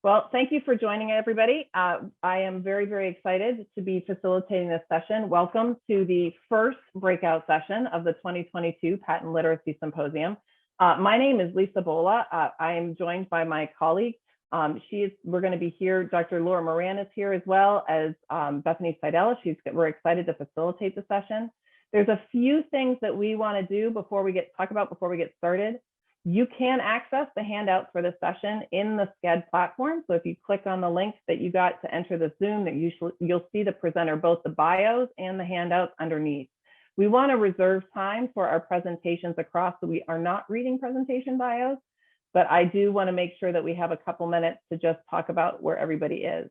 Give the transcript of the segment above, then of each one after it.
Well, thank you for joining everybody. I am very, very excited to be facilitating this session. Welcome to the first breakout session of the 2022 Patent Literacy Symposium. My name is Lisa Bola. I am joined by my colleague. We're going to be here. Dr. Laura Moran is here, as well as Bethany Fidelity. We're excited to facilitate the session. There's a few things that we want to do before we get started. You can access the handouts for this session in the SCED platform. So if you click on the link that you got to enter the Zoom, that you'll see the presenter, both the bios and the handouts underneath. We want to reserve time for our presentations across, so we are not reading presentation bios, but I do want to make sure that we have a couple minutes to just talk about where everybody is.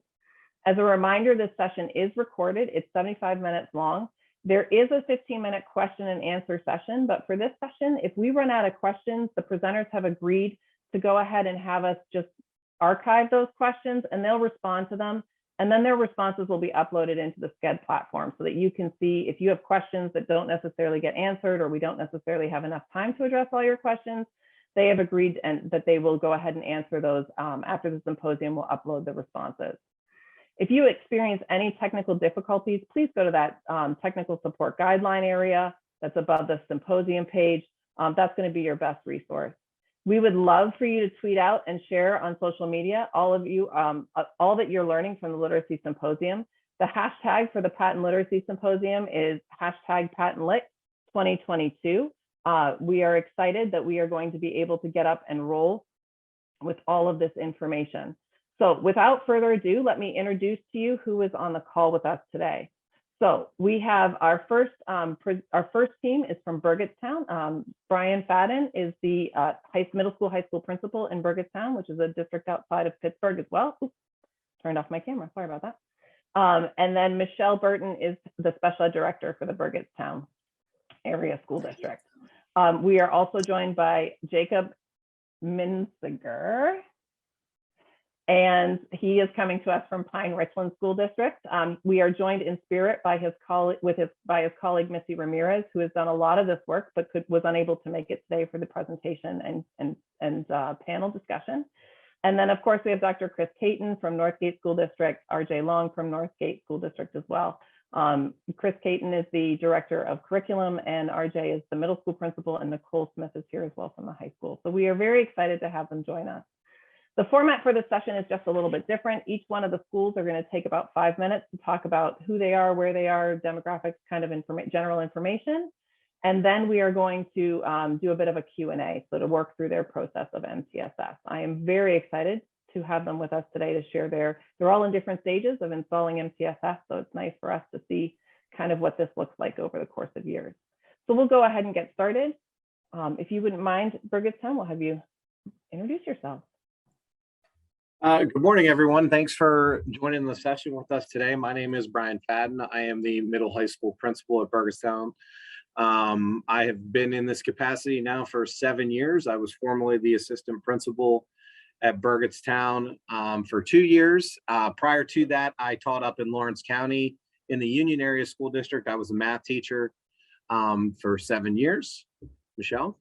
As a reminder, this session is recorded. It's 75 minutes long. There is a 15-minute question and answer session, but for this session, if we run out of questions, the presenters have agreed to go ahead and have us just archive those questions, and they'll respond to them. And then their responses will be uploaded into the SCED platform so that you can see if you have questions that don't necessarily get answered, or we don't necessarily have enough time to address all your questions. They have agreed and that they will go ahead and answer those after the symposium. We'll upload the responses. If you experience any technical difficulties, please go to that technical support guideline area that's above the symposium page. That's going to be your best resource. We would love for you to tweet out and share on social media all that you're learning from the Literacy Symposium. The hashtag for the Patent Literacy Symposium is #PatentLit2022. We are excited that we are going to be able to get up and roll with all of this information. So without further ado, let me introduce to you who is on the call with us today. So we have our first team is from Burgettstown. Brian Fadden is the middle school, high school principal in Burgettstown, which is a district outside of Pittsburgh as well. Oops, turned off my camera, sorry about that. And then Michelle Burton is the special ed director for the Burgettstown area school district. We are also joined by Jacob Minziger, and he is coming to us from Richland School District. We are joined in spirit by his colleague, Missy Ramirez, who has done a lot of this work, but was unable to make it today for the presentation and panel discussion. And then, of course, we have Dr. Chris Caton from Northgate School District, RJ Long from Northgate School District as well. Chris Caton is the director of curriculum, and RJ is the middle school principal, and Nicole Smith is here as well from the high school. So we are very excited to have them join us. The format for this session is just a little bit different. Each one of the schools are going to take about 5 minutes to talk about who they are, where they are, demographics, kind of general information. And then we are going to do a bit of a Q&A, so to work through their process of MTSS. I am very excited to have them with us today to share they're all in different stages of installing MTSS, so it's nice for us to see kind of what this looks like over the course of years. So we'll go ahead and get started. If you wouldn't mind, Burgettstown, we'll have you introduce yourself. Good morning, everyone. Thanks for joining the session with us today. My name is Brian Fadden. I am the middle high school principal at Burgettstown. I have been in this capacity now for 7 years. I was formerly the assistant principal at Burgettstown for 2 years. Prior to that, I taught up in Lawrence County in the Union Area School District. I was a math teacher for 7 years. Michelle?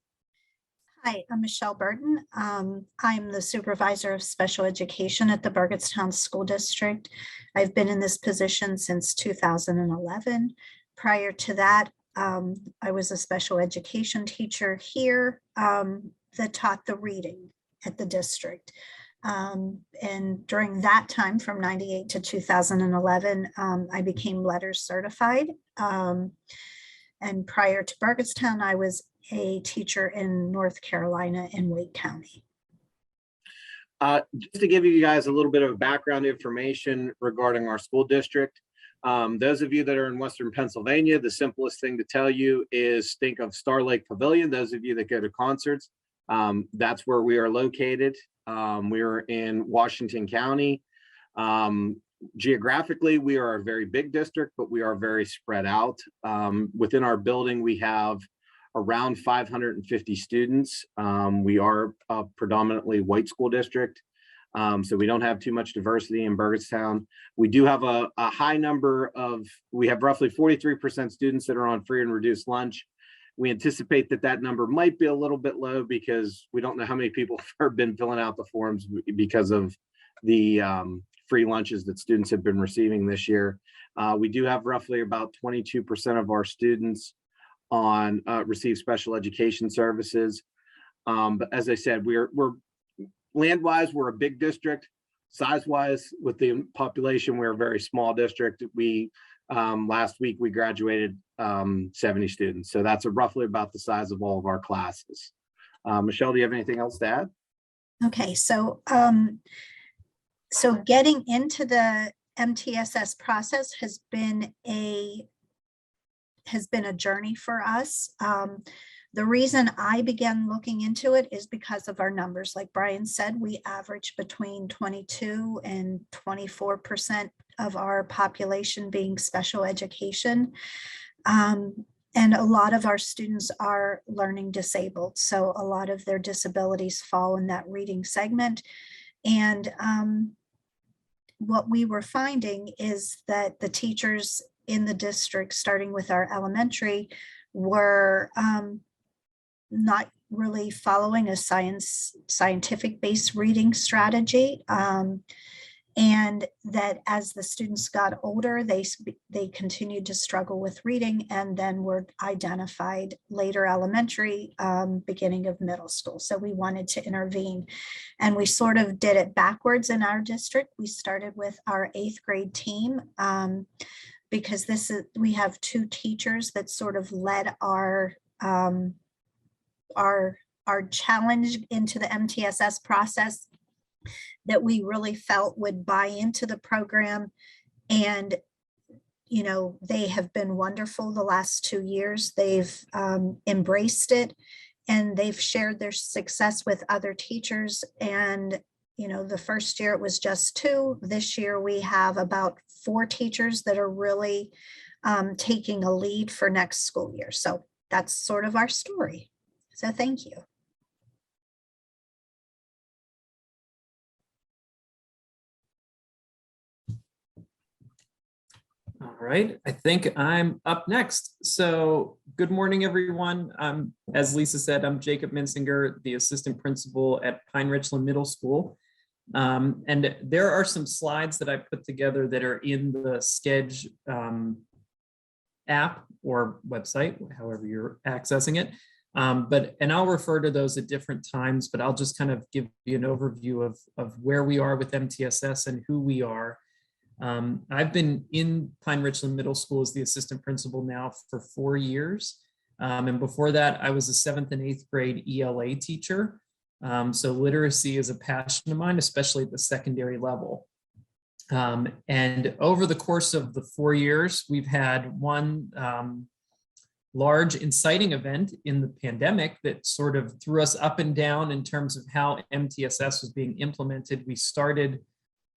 Hi, I'm Michelle Burton. I'm the supervisor of special education at the Burgettstown School District. I've been in this position since 2011. Prior to that, I was a special education teacher here that taught the reading at the district. And during that time, from 98 to 2011, I became letters certified. And prior to Burgettstown, I was a teacher in North Carolina in Wake County. Just to give you guys a little bit of background information regarding our school district, those of you that are in Western Pennsylvania, the simplest thing to tell you is think of Star Lake Pavilion. Those of you that go to concerts, that's where we are located. We are in Washington County. Geographically, we are a very big district, but we are very spread out. Within our building, we have around 550 students. We are a predominantly white school district, so we don't have too much diversity in Burgettstown. We do have a high number we have roughly 43% students that are on free and reduced lunch. We anticipate that number might be a little bit low because we don't know how many people have been filling out the forms because of the free lunches that students have been receiving this year. We do have roughly about 22% of our students on receive special education services. But as I said, we're land-wise, we're a big district. Size-wise, with the population, we're a very small district. We last week we graduated 70 students, so that's roughly about the size of all of our classes. Michelle, do you have anything else to add? Okay, so so getting into the MTSS process has been a journey for us. The reason I began looking into it is because of our numbers. Like Brian said, we average between 22 and 24% of our population being special education. And a lot of our students are learning disabled. So a lot of their disabilities fall in that reading segment. And what we were finding is that the teachers in the district, starting with our elementary, were not really following a scientific-based reading strategy. And that as the students got older, they continued to struggle with reading, and then were identified later elementary, beginning of middle school. So we wanted to intervene, and we sort of did it backwards in our district. We started with our 8th grade team, because we have 2 teachers that sort of led our challenge into the MTSS process, that we really felt would buy into the program. And, you know, they have been wonderful the last 2 years. They've embraced it, and they've shared their success with other teachers. And, you know, the first year it was just 2. This year we have about 4 teachers that are really taking a lead for next school year. So that's sort of our story. So thank you. All right, I think I'm up next. So good morning, everyone. As Lisa said, I'm Jacob Minsinger, the assistant principal at Pine Richland Middle School. And there are some slides that I put together that are in the Sketch app or website, however you're accessing it. And I'll refer to those at different times, but I'll just kind of give you an overview of where we are with MTSS and who we are. I've been in Pine Richland Middle School as the assistant principal now for 4 years. And before that, I was a 7th and 8th grade ELA teacher. So literacy is a passion of mine, especially at the secondary level. And over the course of the 4 years, we've had one large inciting event in the pandemic that sort of threw us up and down in terms of how MTSS was being implemented. We started,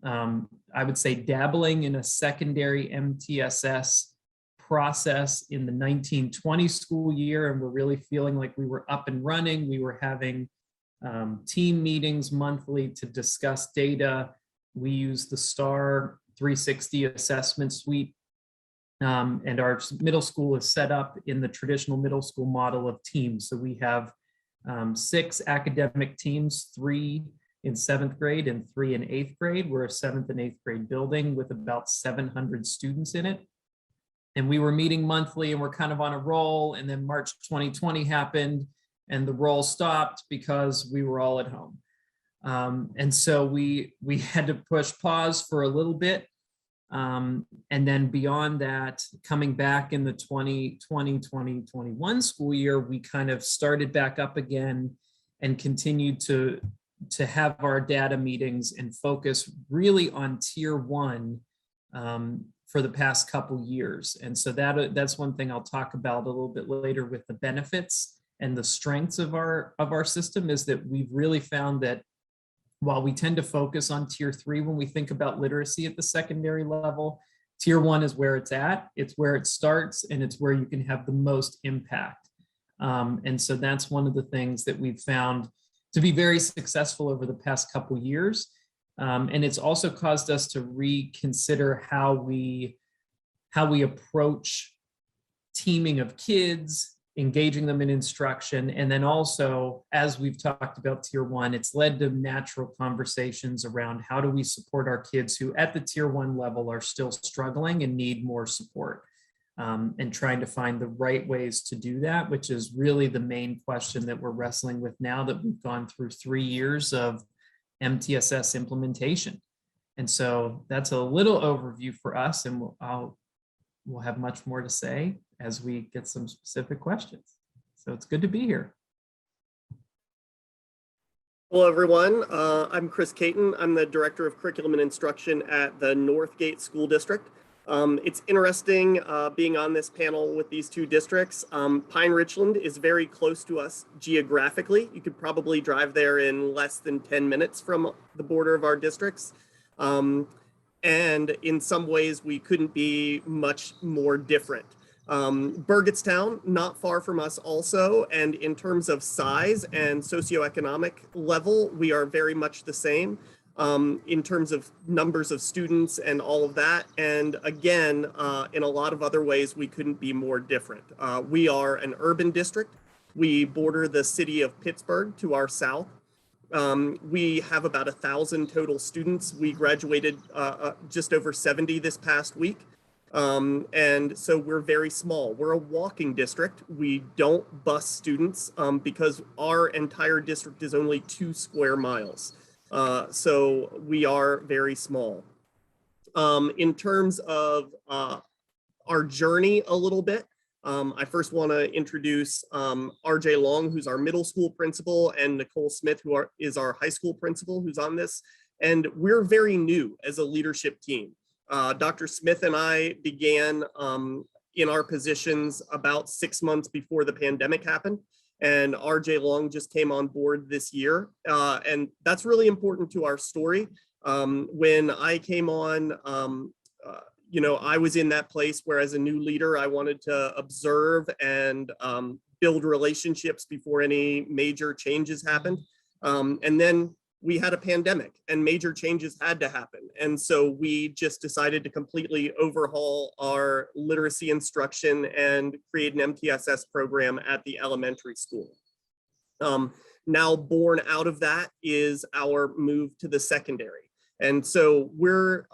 I would say, dabbling in a secondary MTSS process in the 1920 school year, and we're really feeling like we were up and running. We were having team meetings monthly to discuss data. We use the STAR 360 assessment suite, and our middle school is set up in the traditional middle school model of teams. So we have 6 academic teams, 3 in 7th grade and 3 in 8th grade. We're a 7th and 8th grade building with about 700 students in it. And we were meeting monthly, and we're kind of on a roll. And then March 2020 happened, and the roll stopped because we were all at home. And so we had to push pause for a little bit. And then beyond that, coming back in the 2020-2021 school year, we kind of started back up again and continued to have our data meetings and focus really on tier 1 for the past couple years. And so that's one thing I'll talk about a little bit later with the benefits and the strengths of our system, is that we've really found that while we tend to focus on tier 3 when we think about literacy at the secondary level, tier 1 is where it's at. It's where it starts, and it's where you can have the most impact. And so that's one of the things that we've found to be very successful over the past couple years. And it's also caused us to reconsider how we approach teaming of kids engaging them in instruction. And then also, as we've talked about tier one, it's led to natural conversations around how do we support our kids who at the tier one level are still struggling and need more support, and trying to find the right ways to do that, which is really the main question that we're wrestling with now that we've gone through 3 years of MTSS implementation. And so that's a little overview for us, and we'll have much more to say as we get some specific questions. So it's good to be here. Hello, everyone. I'm Chris Caton. I'm the Director of Curriculum and Instruction at the Northgate School District. It's interesting being on this panel with these two districts. Pine Richland is very close to us geographically. You could probably drive there in less than 10 minutes from the border of our districts. And in some ways, we couldn't be much more different. Burgettstown, not far from us also, and in terms of size and socioeconomic level, we are very much the same in terms of numbers of students and all of that. And again, in a lot of other ways, we couldn't be more different. We are an urban district. We border the city of Pittsburgh to our south. We have about 1,000 total students. We graduated just over 70 this past week. And so we're very small. We're a walking district. We don't bus students because our entire district is only 2 square miles. So we are very small. In terms of our journey a little bit, I first want to introduce RJ Long, who's our middle school principal, and Nicole Smith, who is our high school principal, who's on this. And we're very new as a leadership team. Dr. Smith and I began in our positions about 6 months before the pandemic happened. And RJ Long just came on board this year. And that's really important to our story. When I came on, I was in that place where as a new leader, I wanted to observe and build relationships before any major changes happened. And then we had a pandemic and major changes had to happen. And so we just decided to completely overhaul our literacy instruction and create an MTSS program at the elementary school. Now born out of that is our move to the secondary. And so we're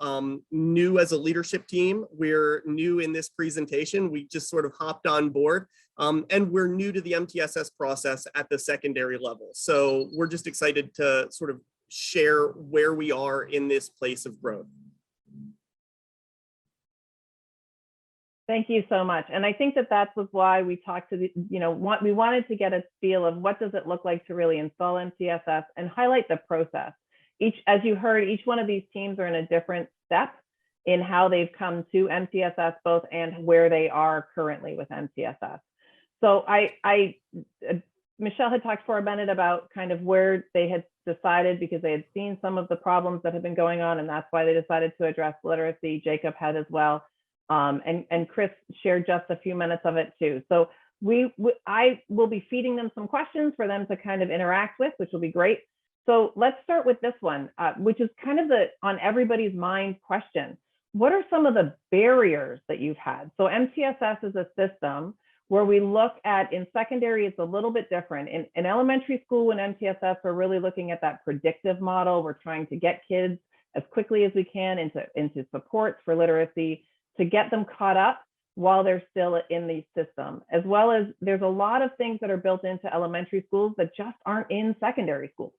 new as a leadership team. We're new in this presentation. We just sort of hopped on board. And we're new to the MTSS process at the secondary level. So we're just excited to sort of share where we are in this place of growth. Thank you so much. And I think that that was why we talked to we wanted to get a feel of what does it look like to really install MTSS and highlight the process. As you heard, each one of these teams are in a different step in how they've come to MTSS both and where they are currently with MTSS. So Michelle had talked for a minute about kind of where they had decided because they had seen some of the problems that have been going on, and that's why they decided to address literacy. Jacob had as well, and Chris shared just a few minutes of it too. So I will be feeding them some questions for them to kind of interact with, which will be great. So let's start with this one, which is kind of the on everybody's mind question. What are some of the barriers that you've had? So MTSS is a system where we look at, in secondary, it's a little bit different. In elementary school, when MTSS, we're really looking at that predictive model. We're trying to get kids as quickly as we can into supports for literacy to get them caught up while they're still in the system, as well as there's a lot of things that are built into elementary schools that just aren't in secondary schools.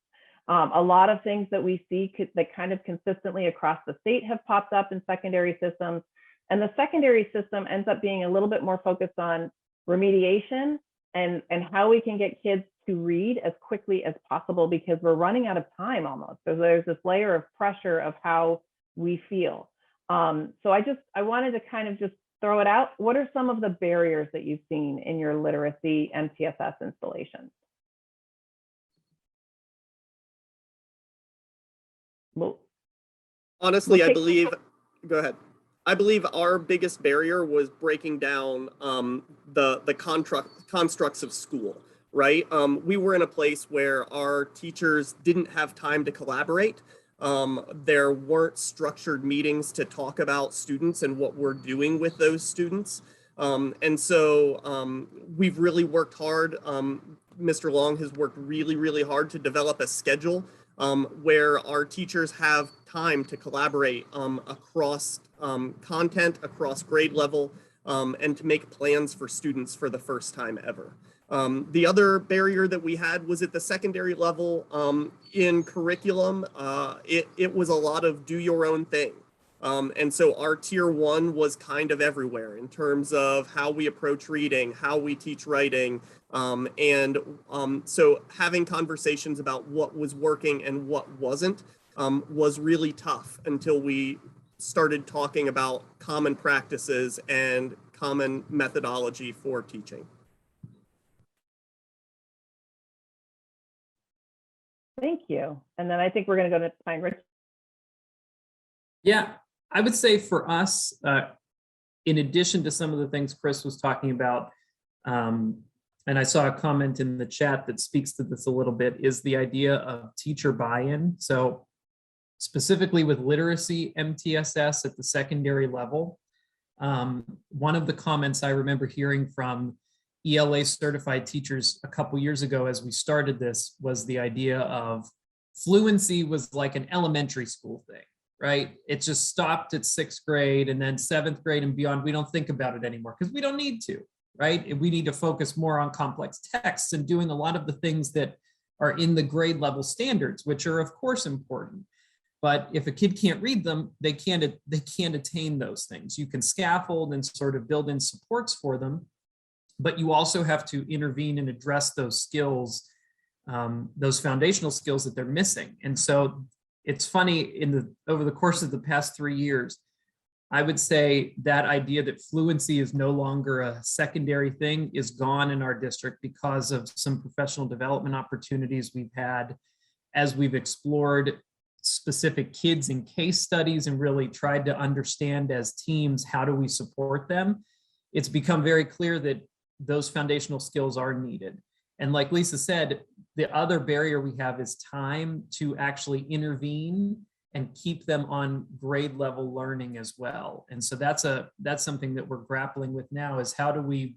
A lot of things that we see that kind of consistently across the state have popped up in secondary systems. And the secondary system ends up being a little bit more focused on remediation and how we can get kids to read as quickly as possible because we're running out of time almost. So there's this layer of pressure of how we feel. So I wanted to kind of just throw it out. What are some of the barriers that you've seen in your literacy MTSS installations? Well, honestly, I believe, go ahead. I believe our biggest barrier was breaking down the constructs of school, right? We were in a place where our teachers didn't have time to collaborate. There weren't structured meetings to talk about students and what we're doing with those students. And so we've really worked hard. Mr. Long has worked really, really hard to develop a schedule where our teachers have time to collaborate across content, across grade level, and to make plans for students for the first time ever. The other barrier that we had was at the secondary level in curriculum. It was a lot of do your own thing. And so our tier 1 was kind of everywhere in terms of how we approach reading, how we teach writing. So having conversations about what was working and what wasn't was really tough until we started talking about common practices and common methodology for teaching. Thank you. And then I think we're going to go to Pine Ridge. Yeah, I would say for us, in addition to some of the things Chris was talking about, and I saw a comment in the chat that speaks to this a little bit, is the idea of teacher buy-in. So specifically with literacy MTSS at the secondary level, one of the comments I remember hearing from ELA certified teachers a couple years ago as we started this was the idea of fluency was like an elementary school thing, right? It just stopped at 6th grade, and then 7th grade and beyond, we don't think about it anymore because we don't need to, right? We need to focus more on complex texts and doing a lot of the things that are in the grade level standards, which are of course important. But if a kid can't read them, they can't attain those things. You can scaffold and sort of build in supports for them, but you also have to intervene and address those skills, those foundational skills that they're missing. And so it's funny, over the course of the past 3 years, I would say that idea that fluency is no longer a secondary thing is gone in our district because of some professional development opportunities we've had as we've explored specific kids in case studies and really tried to understand as teams, how do we support them? It's become very clear that those foundational skills are needed. And like Lisa said, the other barrier we have is time to actually intervene and keep them on grade level learning as well. And so that's something that we're grappling with now, is how do we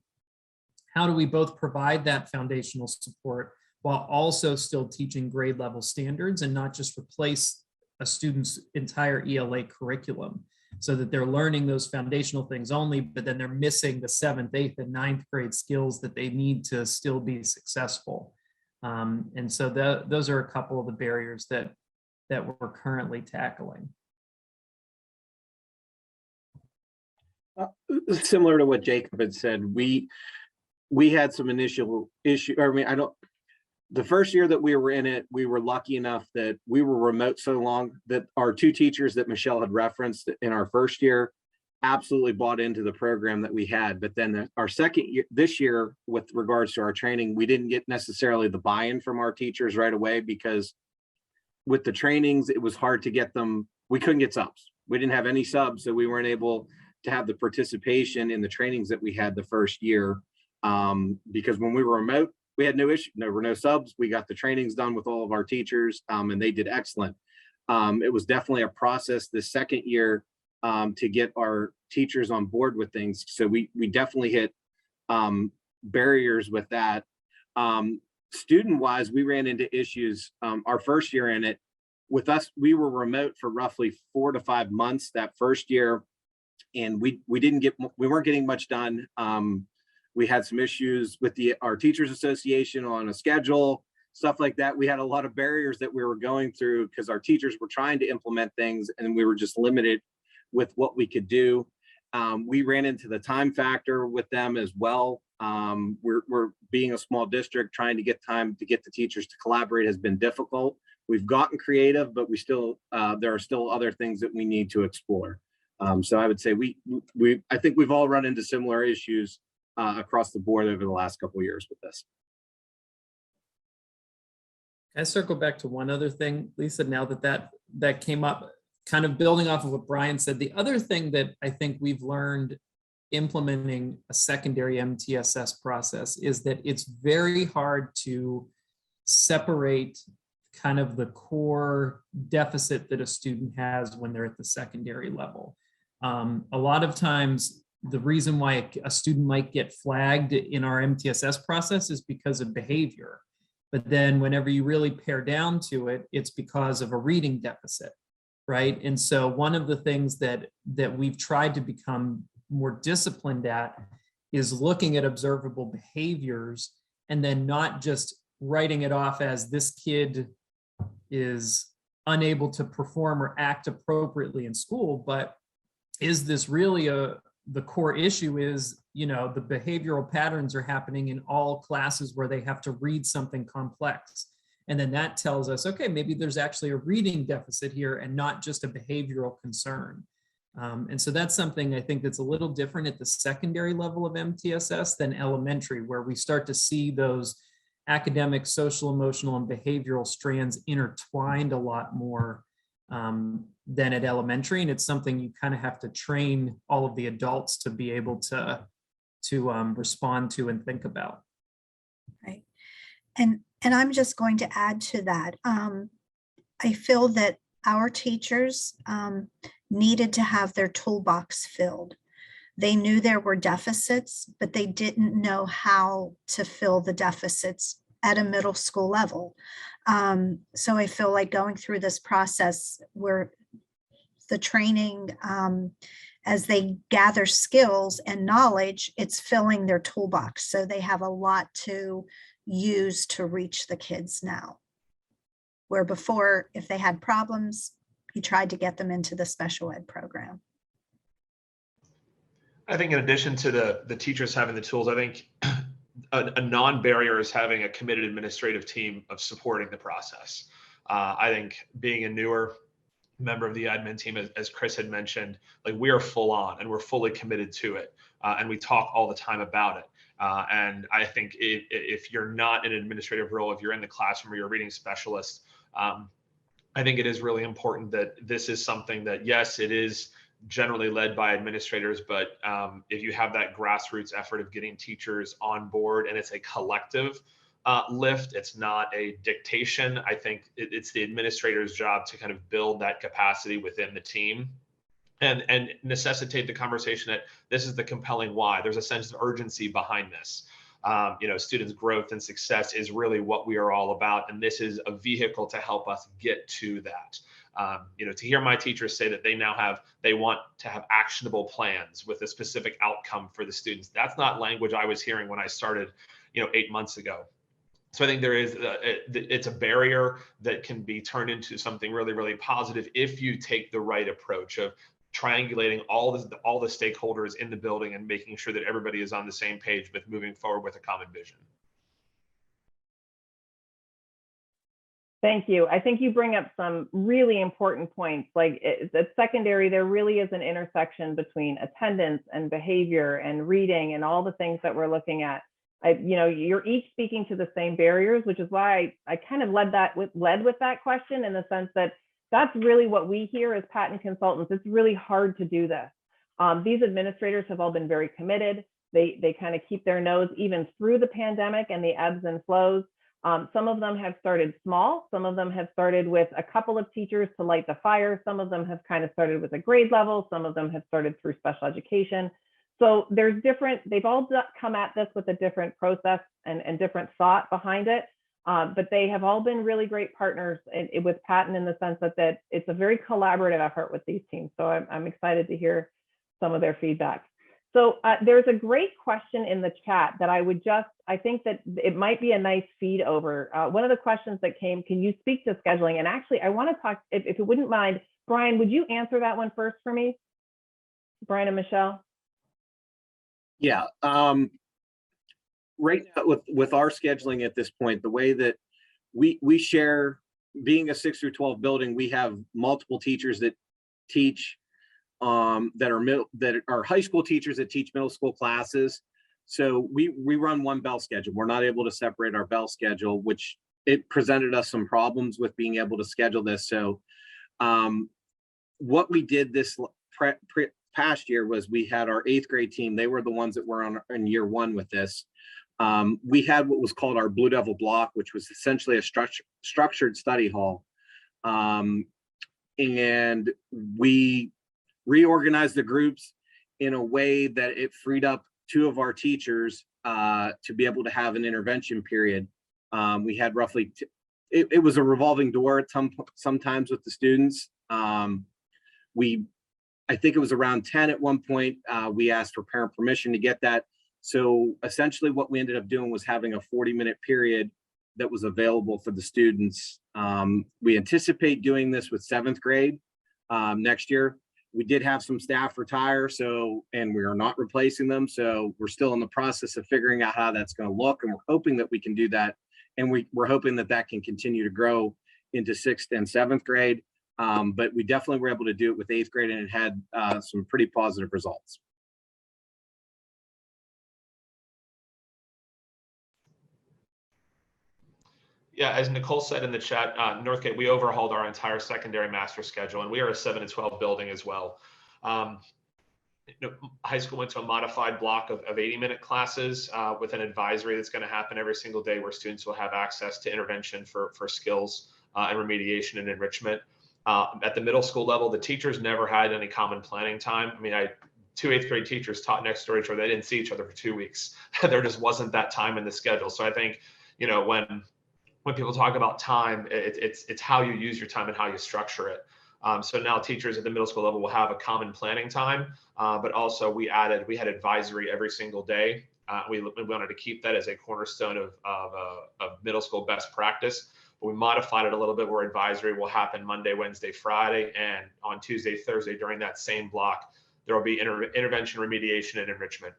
both provide that foundational support while also still teaching grade level standards and not just replace a student's entire ELA curriculum, so that they're learning those foundational things only, but then they're missing the 7th, 8th, and 9th grade skills that they need to still be successful. And so those are a couple of the barriers that we're currently tackling. Similar to what Jacob had said, we had some initial issue. The first year that we were in it, we were lucky enough that we were remote so long that our 2 teachers that Michelle had referenced in our first year absolutely bought into the program that we had. But then our second year, this year, with regards to our training, we didn't get necessarily the buy-in from our teachers right away, because with the trainings, it was hard to get them. We couldn't get subs. We didn't have any subs, so we weren't able to have the participation in the trainings that we had the first year, because when we were remote, we had no issue. There were no subs. We got the trainings done with all of our teachers, and they did excellent. It was definitely a process this second year to get our teachers on board with things. So we definitely hit barriers with that. Student-wise, we ran into issues our first year in it. With us, we were remote for roughly 4 to 5 months that first year, and we weren't getting much done. We had some issues with our Teachers Association on a schedule, stuff like that. We had a lot of barriers that we were going through because our teachers were trying to implement things and we were just limited with what we could do. We ran into the time factor with them as well. We're being a small district, trying to get time to get the teachers to collaborate has been difficult. We've gotten creative, but there are still other things that we need to explore. So I would say I think we've all run into similar issues across the board over the last couple of years with this. I circle back to one other thing, Lisa, now that came up, kind of building off of what Brian said. The other thing that I think we've learned implementing a secondary MTSS process is that it's very hard to separate kind of the core deficit that a student has when they're at the secondary level. A lot of times the reason why a student might get flagged in our MTSS process is because of behavior. But then whenever you really pare down to it, it's because of a reading deficit, right? And so one of the things that we've tried to become more disciplined at is looking at observable behaviors and then not just writing it off as this kid is unable to perform or act appropriately in school, but is this really the core issue is, the behavioral patterns are happening in all classes where they have to read something complex. And then that tells us, okay, maybe there's actually a reading deficit here and not just a behavioral concern. And so that's something I think that's a little different at the secondary level of MTSS than elementary, where we start to see those academic, social, emotional, and behavioral strands intertwined a lot more than at elementary. And it's something you kind of have to train all of the adults to be able to respond to and think about. Right. And I'm just going to add to that. I feel that our teachers needed to have their toolbox filled. They knew there were deficits, but they didn't know how to fill the deficits at a middle school level. So I feel like going through this process where the training, as they gather skills and knowledge, it's filling their toolbox. So they have a lot to use to reach the kids now. Where before, if they had problems, you tried to get them into the special ed program. I think in addition to the teachers having the tools, I think a non-barrier is having a committed administrative team of supporting the process. I think being a newer member of the admin team, as Chris had mentioned, like we are full on and we're fully committed to it. And we talk all the time about it. And I think if you're not in an administrative role, if you're in the classroom or you're a reading specialist, I think it is really important that this is something that, yes, it is generally led by administrators, but if you have that grassroots effort of getting teachers on board and it's a collective lift, it's not a dictation. I think it's the administrator's job to kind of build that capacity within the team and necessitate the conversation that this is the compelling why. There's a sense of urgency behind this. Students' growth and success is really what we are all about. And this is a vehicle to help us get to that. To hear my teachers say that they want to have actionable plans with a specific outcome for the students. That's not language I was hearing when I started, 8 months ago. So I think there is, it's a barrier that can be turned into something really, really positive if you take the right approach of triangulating all the stakeholders in the building and making sure that everybody is on the same page with moving forward with a common vision. Thank you. I think you bring up some really important points. Like at secondary, there really is an intersection between attendance and behavior and reading and all the things that we're looking at. You're each speaking to the same barriers, which is why I kind of led with that question, in the sense that that's really what we hear as patent consultants. It's really hard to do this. These administrators have all been very committed. They kind of keep their nose even through the pandemic and the ebbs and flows. Some of them have started small. Some of them have started with a couple of teachers to light the fire. Some of them have kind of started with a grade level. Some of them have started through special education. So there's they've all come at this with a different process and different thought behind it. But they have all been really great partners with Patent, in the sense that it's a very collaborative effort with these teams. So I'm excited to hear some of their feedback. So there's a great question in the chat that I think that it might be a nice feed over. One of the questions that came, can you speak to scheduling? And actually, I want to talk, if you wouldn't mind, Brian, would you answer that one first for me? Brian and Michelle? Yeah. Right now with our scheduling at this point, the way that we share, being a 6 through 12 building, we have multiple teachers that teach that are high school teachers that teach middle school classes. So we run one bell schedule. We're not able to separate our bell schedule, which it presented us some problems with being able to schedule this. So what we did this past year was we had our 8th grade team. They were the ones that were in year 1 with this. We had what was called our Blue Devil block, which was essentially a structured study hall. And we reorganized the groups in a way that it freed up 2 of our teachers to be able to have an intervention period. We had roughly, it was a revolving door at sometimes with the students. I think it was around 10 at one point. We asked for parent permission to get that. So essentially what we ended up doing was having a 40-minute period that was available for the students. We anticipate doing this with 7th grade next year. We did have some staff retire, and we are not replacing them. So we're still in the process of figuring out how that's going to look. And we're hoping that we can do that. And we're hoping that that can continue to grow into 6th and 7th grade. But we definitely were able to do it with 8th grade, and it had some pretty positive results. Yeah, as Nicole said in the chat, Northgate, we overhauled our entire secondary master schedule, and we are a 7 to 12 building as well. High school went to a modified block of 80-minute classes with an advisory that's going to happen every single day, where students will have access to intervention for skills and remediation and enrichment. At the middle school level, the teachers never had any common planning time. I mean, 2 8th grade teachers taught next door to each other. They didn't see each other for 2 weeks. There just wasn't that time in the schedule. So I think, when people talk about time, it's how you use your time and how you structure it. So now teachers at the middle school level will have a common planning time, but also we had advisory every single day. We wanted to keep that as a cornerstone of middle school best practice. But we modified it a little bit, where advisory will happen Monday, Wednesday, Friday, and on Tuesday, Thursday during that same block, there will be intervention, remediation, and enrichment.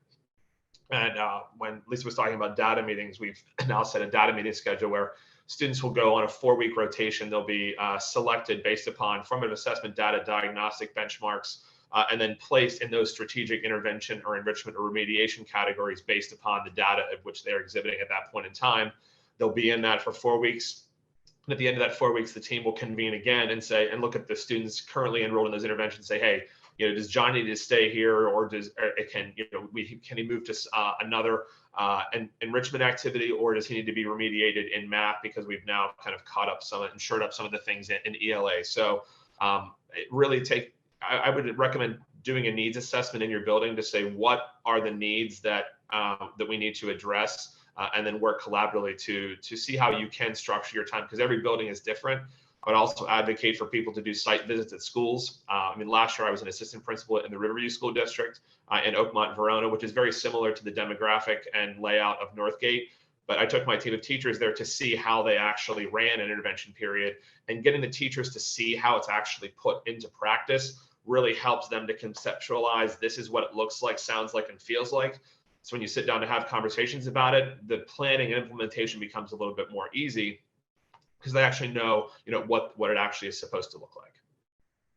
And when Lisa was talking about data meetings, we've now set a data meeting schedule where students will go on a 4-week rotation. They'll be selected based upon formative assessment data, diagnostic benchmarks, and then placed in those strategic intervention or enrichment or remediation categories based upon the data of which they're exhibiting at that point in time. They'll be in that for 4 weeks. And at the end of that 4 weeks, the team will convene again and look at the students currently enrolled in those interventions and say, hey, does John need to stay here, or can he move to another enrichment activity, or does he need to be remediated in math, because we've now kind of caught up and shored up some of the things in ELA. So I would recommend doing a needs assessment in your building to say what are the needs that we need to address, and then work collaboratively to see how you can structure your time, because every building is different. I would also advocate for people to do site visits at schools. Last year I was an assistant principal in the Riverview School District in Oakmont, Verona, which is very similar to the demographic and layout of Northgate. But I took my team of teachers there to see how they actually ran an intervention period, and getting the teachers to see how it's actually put into practice really helps them to conceptualize, this is what it looks like, sounds like, and feels like. So when you sit down to have conversations about it, the planning and implementation becomes a little bit more easy, because they actually know, what it actually is supposed to look like.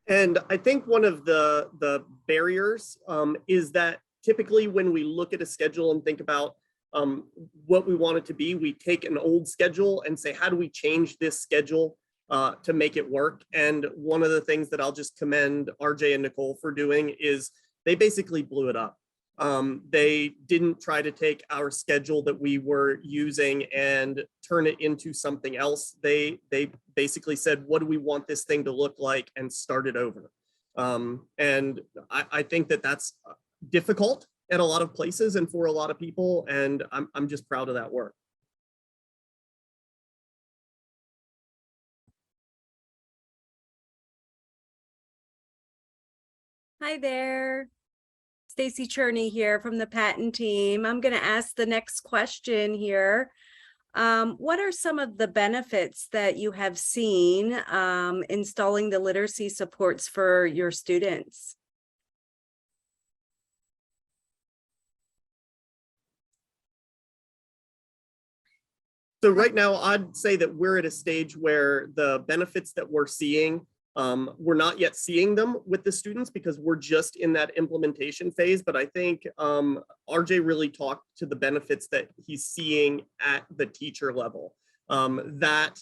And I think one of the barriers is that typically when we look at a schedule and think about what we want it to be, we take an old schedule and say, how do we change this schedule to make it work? And one of the things that I'll just commend RJ and Nicole for doing is they basically blew it up. They didn't try to take our schedule that we were using and turn it into something else. They basically said, what do we want this thing to look like, and start it over. And I think that that's difficult at a lot of places and for a lot of people. And I'm just proud of that work. Hi there. Stacy Cherney here from the Patent team. I'm going to ask the next question here. What are some of the benefits that you have seen installing the literacy supports for your students? So right now, I'd say that we're at a stage where the benefits that we're seeing, we're not yet seeing them with the students because we're just in that implementation phase. But I think RJ really talked to the benefits that he's seeing at the teacher level. That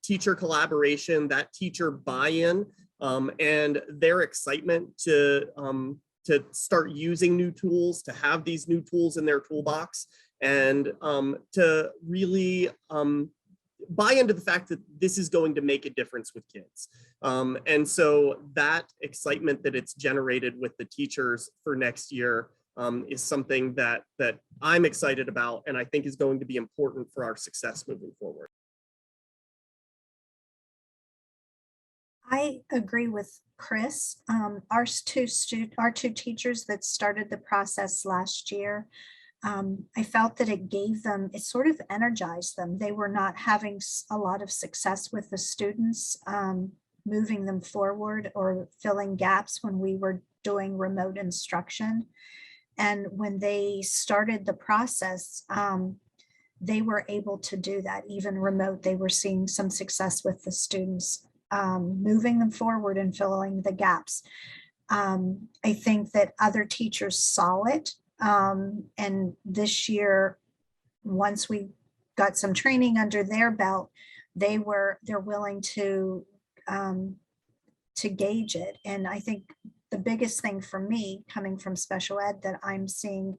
teacher collaboration, that teacher buy-in, and their excitement to start using new tools, to have these new tools in their toolbox, and to really buy into the fact that this is going to make a difference with kids. And so that excitement that it's generated with the teachers for next year is something that I'm excited about, and I think is going to be important for our success moving forward. I agree with Chris. Our two teachers that started the process last year, I felt that it sort of energized them. They were not having a lot of success with the students, moving them forward or filling gaps when we were doing remote instruction. And when they started the process, they were able to do that, even remote. They were seeing some success with the students, moving them forward and filling the gaps. I think that other teachers saw it. And this year, once we got some training under their belt, they're willing to gauge it. And I think the biggest thing for me coming from special ed that I'm seeing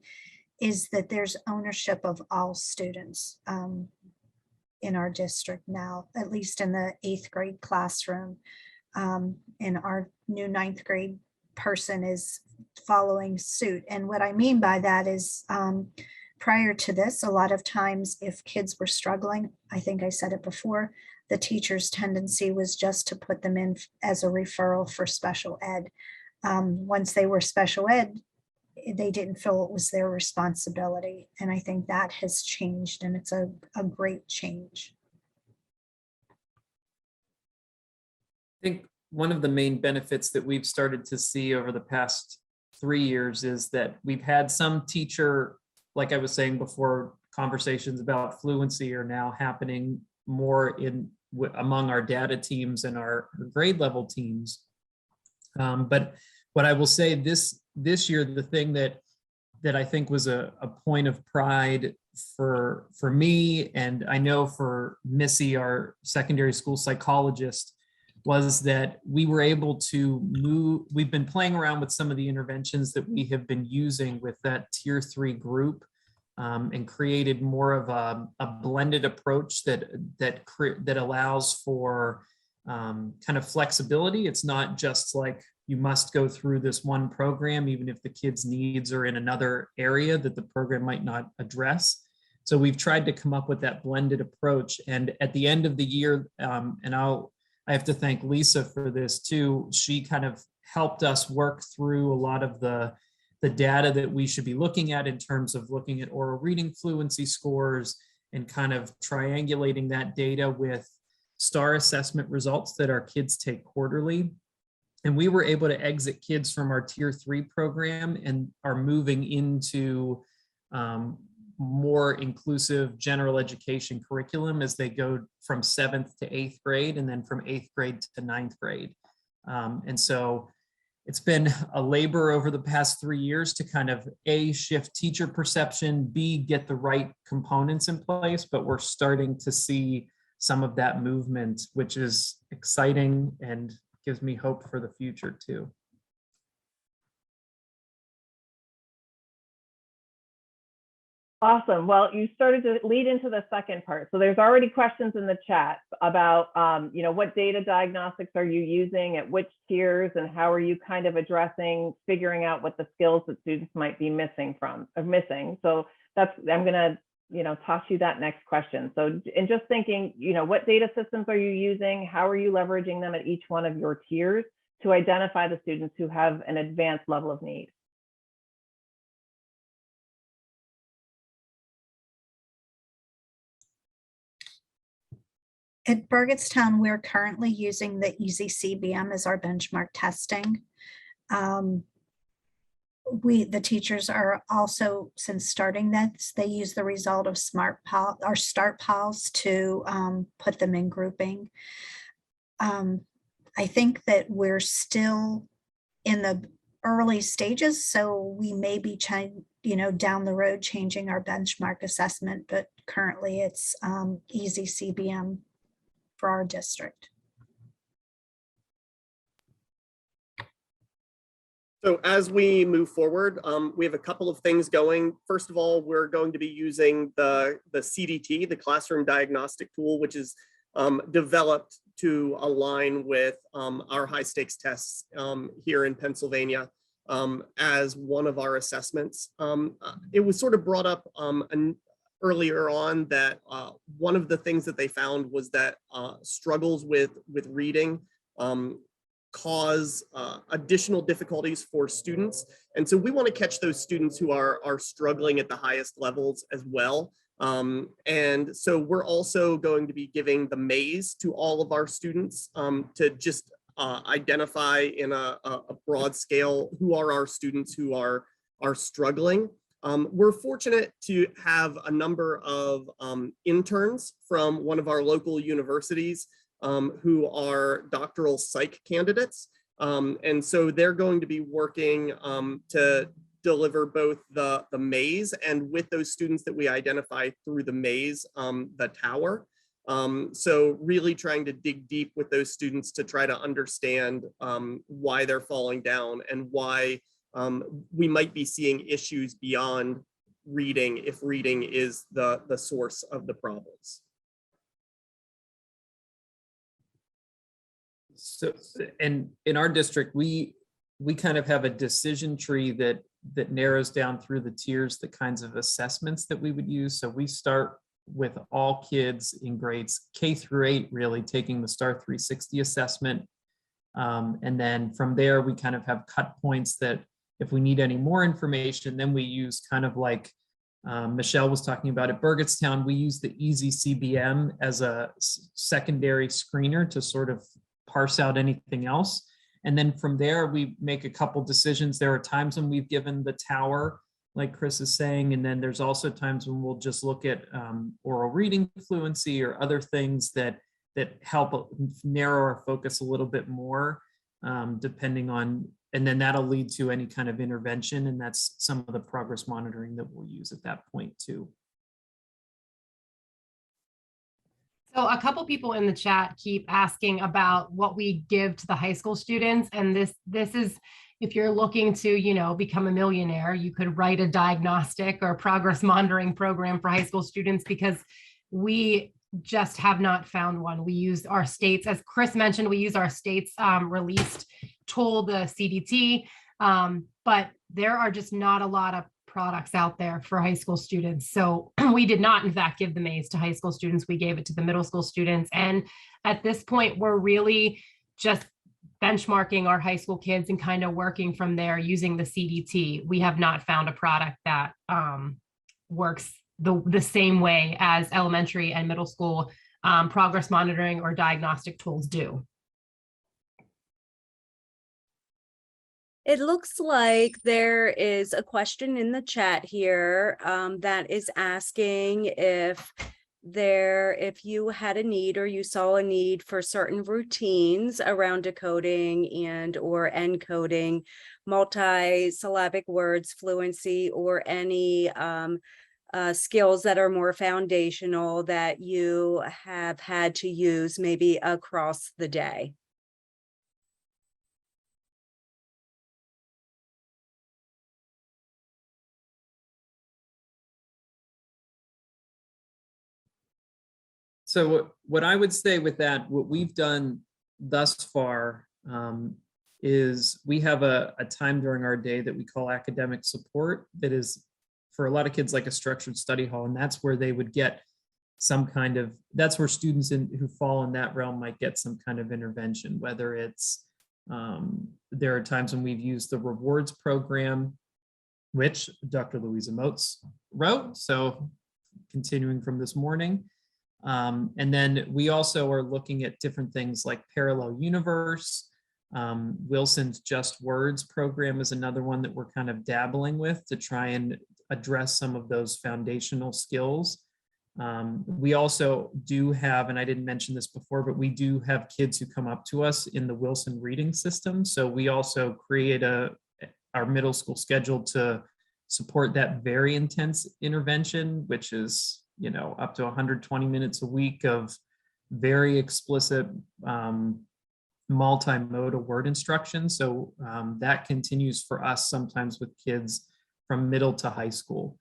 is that there's ownership of all students in our district now, at least in the 8th grade classroom. And our new 9th grade person is following suit. And what I mean by that is prior to this, a lot of times if kids were struggling, I think I said it before, the teacher's tendency was just to put them in as a referral for special ed. Once they were special ed, they didn't feel it was their responsibility. And I think that has changed, and it's a great change. I think one of the main benefits that we've started to see over the past 3 years is that we've had some teacher, like I was saying before, conversations about fluency are now happening more among our data teams and our grade level teams. But what I will say this year, the thing that I think was a point of pride for me, and I know for Missy, our secondary school psychologist, was that we were able to move. We've been playing around with some of the interventions that we have been using with that tier 3 group, and created more of a blended approach that allows for kind of flexibility. It's not just like you must go through this one program, even if the kids' needs are in another area that the program might not address. So we've tried to come up with that blended approach. And at the end of the year, and I have to thank Lisa for this too, she kind of helped us work through a lot of the data that we should be looking at in terms of looking at oral reading fluency scores and kind of triangulating that data with STAR assessment results that our kids take quarterly. And we were able to exit kids from our tier 3 program and are moving into more inclusive general education curriculum as they go from 7th to 8th grade and then from 8th grade to 9th grade. And so it's been a labor over the past 3 years to kind of A, shift teacher perception, B, get the right components in place, but we're starting to see some of that movement, which is exciting and gives me hope for the future too. Awesome. Well, you started to lead into the second part. So there's already questions in the chat about, what data diagnostics are you using at which tiers, and how are you kind of addressing, figuring out what the skills that students might be missing. So I'm going to, toss you that next question. So, and just thinking, what data systems are you using? How are you leveraging them at each one of your tiers to identify the students who have an advanced level of need? At Burgettstown, we're currently using the Easy CBM as our benchmark testing. The teachers are also, since starting this, they use the result of START PALs to put them in grouping. I think that we're still in the early stages, so we may be down the road changing our benchmark assessment, but currently it's Easy CBM for our district. So as we move forward, we have a couple of things going. First of all, we're going to be using the CDT, the classroom diagnostic tool, which is developed to align with our high stakes tests here in Pennsylvania as one of our assessments. It was sort of brought up earlier on that one of the things that they found was that struggles with reading cause additional difficulties for students. And so we want to catch those students who are struggling at the highest levels as well. And so we're also going to be giving the maze to all of our students to just identify in a broad scale who are our students who are struggling. We're fortunate to have a number of interns from one of our local universities who are doctoral psych candidates. And so they're going to be working to deliver both the maze and with those students that we identify through the maze, the tower. So really trying to dig deep with those students to try to understand why they're falling down and why we might be seeing issues beyond reading if reading is the source of the problems. So, and in our district, we kind of have a decision tree that narrows down through the tiers the kinds of assessments that we would use. So we start with all kids in grades K through 8, really taking the STAR 360 assessment. And then from there, we kind of have cut points that if we need any more information, then we use kind of like Michelle was talking about at Burgettstown, we use the Easy CBM as a secondary screener to sort of parse out anything else. And then from there, we make a couple decisions. There are times when we've given the tower, like Chris is saying, and then there's also times when we'll just look at oral reading fluency or other things that help narrow our focus a little bit more, depending on, and then that'll lead to any kind of intervention. And that's some of the progress monitoring that we'll use at that point too. So a couple people in the chat keep asking about what we give to the high school students. And this is, if you're looking to, become a millionaire, you could write a diagnostic or progress monitoring program for high school students, because we just have not found one. We use our states, as Chris mentioned, we use our states released tool, the CDT, but there are just not a lot of products out there for high school students. So we did not, in fact, give the maze to high school students. We gave it to the middle school students. And at this point, we're really just benchmarking our high school kids and kind of working from there using the CDT. We have not found a product that works the same way as elementary and middle school progress monitoring or diagnostic tools do. It looks like there is a question in the chat here that is asking if you had a need or you saw a need for certain routines around decoding and or encoding multi-syllabic words, fluency, or any skills that are more foundational that you have had to use maybe across the day. So what I would say with that, what we've done thus far is we have a time during our day that we call academic support that is for a lot of kids like a structured study hall. And that's where they would get some kind of, that's where students who fall in that realm might get some kind of intervention, whether it's, there are times when we've used the rewards program, which Dr. Louisa Moats wrote. So continuing from this morning. And then we also are looking at different things like Parallel Universe. Wilson's Just Words program is another one that we're kind of dabbling with to try and address some of those foundational skills. We also do have, and I didn't mention this before, but we do have kids who come up to us in the Wilson reading system. So we also create our middle school schedule to support that very intense intervention, which is up to 120 minutes a week of very explicit multimodal word instruction. So that continues for us sometimes with kids from middle to high school.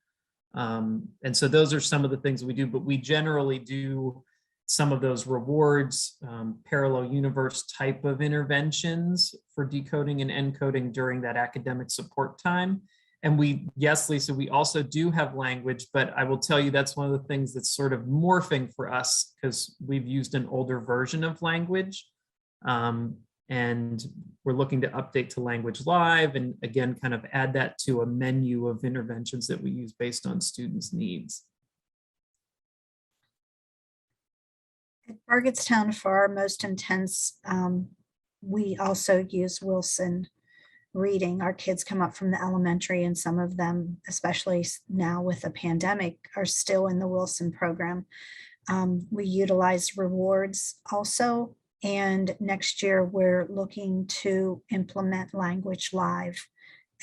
And so those are some of the things we do, but we generally do some of those rewards, parallel universe type of interventions for decoding and encoding during that academic support time. And yes, Lisa, we also do have language, but I will tell you that's one of the things that's sort of morphing for us because we've used an older version of language. And we're looking to update to Language Live and again, kind of add that to a menu of interventions that we use based on students' needs. At Burgettstown, for our most intense, we also use Wilson reading. Our kids come up from the elementary and some of them, especially now with the pandemic, are still in the Wilson program. We utilize rewards also. And next year, we're looking to implement Language Live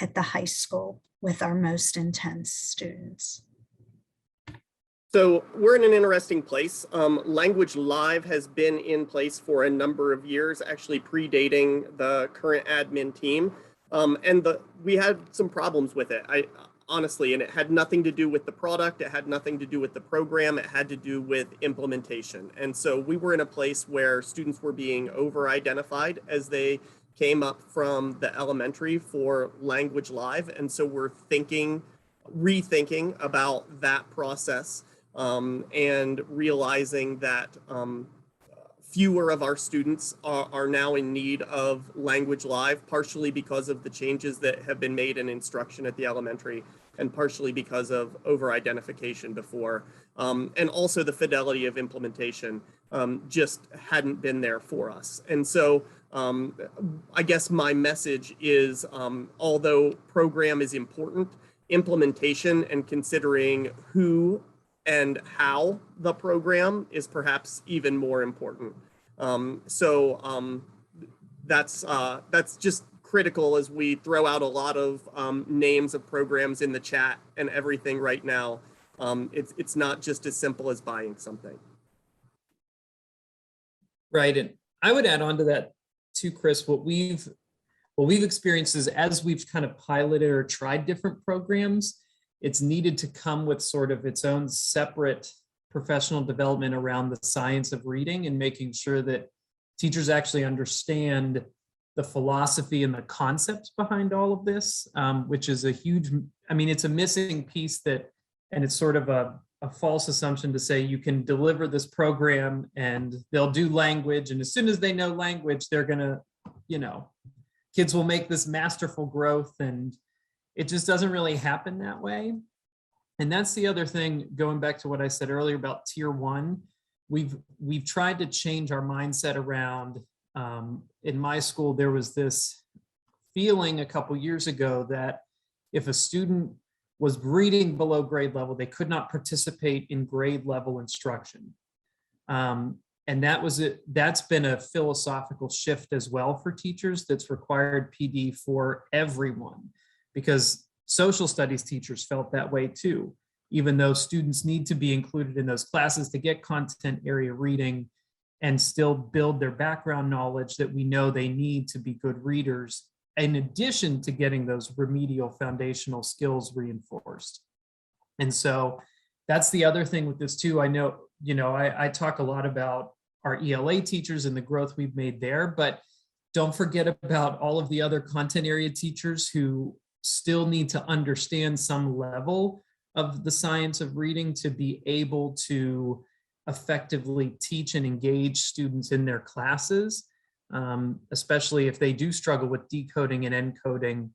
at the high school with our most intense students. So we're in an interesting place. Language Live has been in place for a number of years, actually predating the current admin team. And we had some problems with it, honestly, and it had nothing to do with the product. It had nothing to do with the program. It had to do with implementation. And so we were in a place where students were being over-identified as they came up from the elementary for Language Live. And so we're rethinking about that process and realizing that fewer of our students are now in need of Language Live, partially because of the changes that have been made in instruction at the elementary and partially because of over-identification before. And also the fidelity of implementation just hadn't been there for us. And so I guess my message is, although program is important, implementation and considering who and how the program is perhaps even more important. That's just critical as we throw out a lot of names of programs in the chat and everything right now. It's not just as simple as buying something. Right, and I would add on to that too, Chris, what we've experienced is as we've kind of piloted or tried different programs, it's needed to come with sort of its own separate professional development around the science of reading and making sure that teachers actually understand the philosophy and the concepts behind all of this, which is a huge, I mean, it's a missing piece that, and it's sort of a false assumption to say you can deliver this program and they'll do language. And as soon as they know language, they're gonna, kids will make this masterful growth, and it just doesn't really happen that way. And that's the other thing, going back to what I said earlier about tier one, we've tried to change our mindset around, in my school, there was this feeling a couple years ago that if a student was reading below grade level, they could not participate in grade level instruction. And that's been a philosophical shift as well for teachers that's required PD for everyone, because social studies teachers felt that way too, even though students need to be included in those classes to get content area reading and still build their background knowledge that we know they need to be good readers, in addition to getting those remedial foundational skills reinforced. And so that's the other thing with this too. I know, I talk a lot about our ELA teachers and the growth we've made there, but don't forget about all of the other content area teachers who still need to understand some level of the science of reading to be able to effectively teach and engage students in their classes, especially if they do struggle with decoding and encoding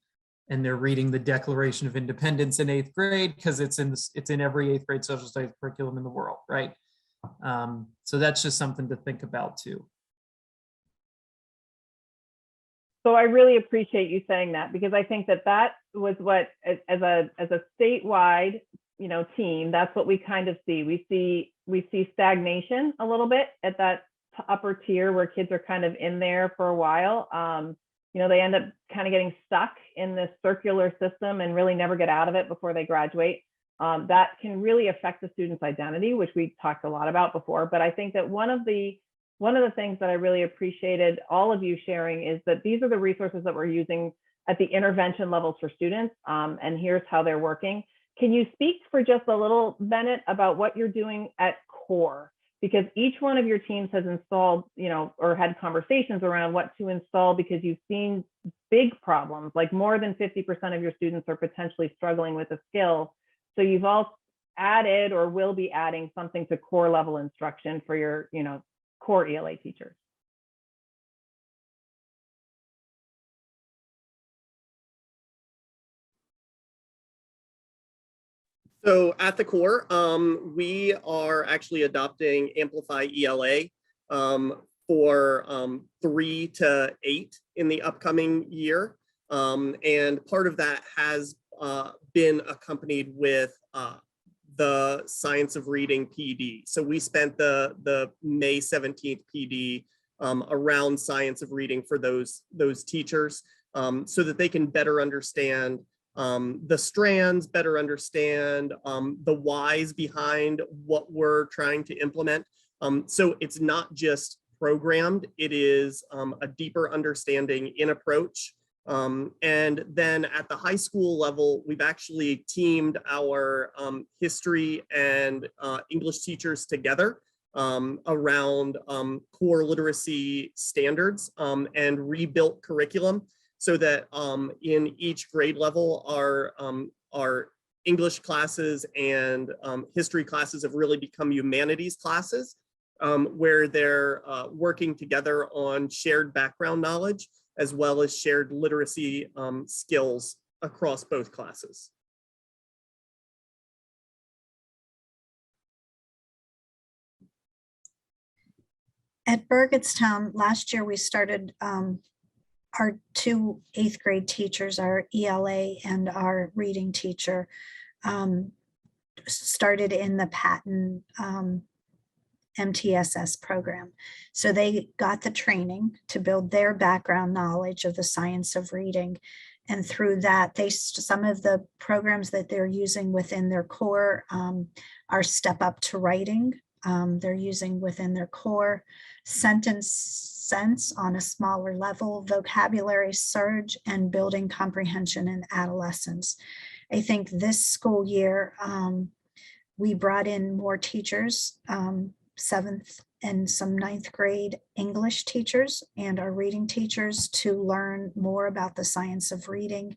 and they're reading the Declaration of Independence in 8th grade because it's in every 8th grade social studies curriculum in the world, right? So that's just something to think about too. So I really appreciate you saying that, because I think that was what, as a statewide, team, that's what we kind of see. We see stagnation a little bit at that upper tier where kids are kind of in there for a while. They end up kind of getting stuck in this circular system and really never get out of it before they graduate. That can really affect the student's identity, which we talked a lot about before. But I think that one of the one of the things that I really appreciated all of you sharing is that these are the resources that we're using at the intervention levels for students, and here's how they're working. Can you speak for just a little, Bennett, about what you're doing at core? Because each one of your teams has installed, or had conversations around what to install, because you've seen big problems, like more than 50% of your students are potentially struggling with a skill. So you've all added or will be adding something to core level instruction for your, core ELA teachers. So at the core, we are actually adopting Amplify ELA for 3 to 8 in the upcoming year. And part of that has been accompanied with the Science of Reading PD. So we spent the May 17th PD around Science of Reading for those teachers so that they can better understand the strands, better understand the whys behind what we're trying to implement. So it's not just programmed, it is a deeper understanding in approach. And then at the high school level, we've actually teamed our history and English teachers together around core literacy standards and rebuilt curriculum, so that in each grade level, our English classes and history classes have really become humanities classes, where they're working together on shared background knowledge, as well as shared literacy skills across both classes. At Burgettstown, last year we started our 2 8th grade teachers, our ELA and our reading teacher, started in the Paton MTSS program. So they got the training to build their background knowledge of the science of reading. And through that, some of the programs that they're using within their core are Step Up to Writing. They're using within their core Sentence Sense on a smaller level, Vocabulary Surge, and Building Comprehension in Adolescence. I think this school year, we brought in more teachers, 7th and some 9th grade English teachers and our reading teachers, to learn more about the science of reading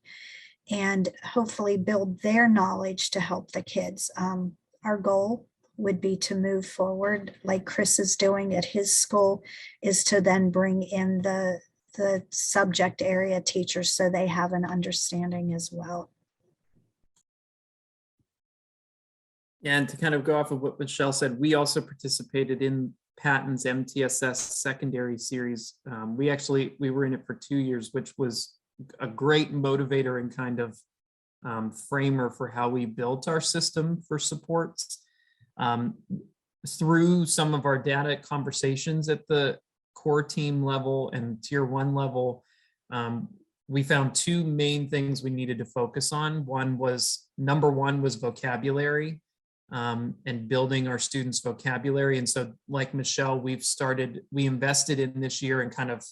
and hopefully build their knowledge to help the kids. Our goal would be to move forward, like Chris is doing at his school, is to then bring in the subject area teachers so they have an understanding as well. And to kind of go off of what Michelle said, we also participated in Paton's MTSS secondary series. We were in it for 2 years, which was a great motivator and kind of framer for how we built our system for supports. Through some of our data conversations at the core team level and tier 1 level, we found 2 main things we needed to focus on. Number one was vocabulary, and building our students' vocabulary. And so, like Michelle, we invested in this year and kind of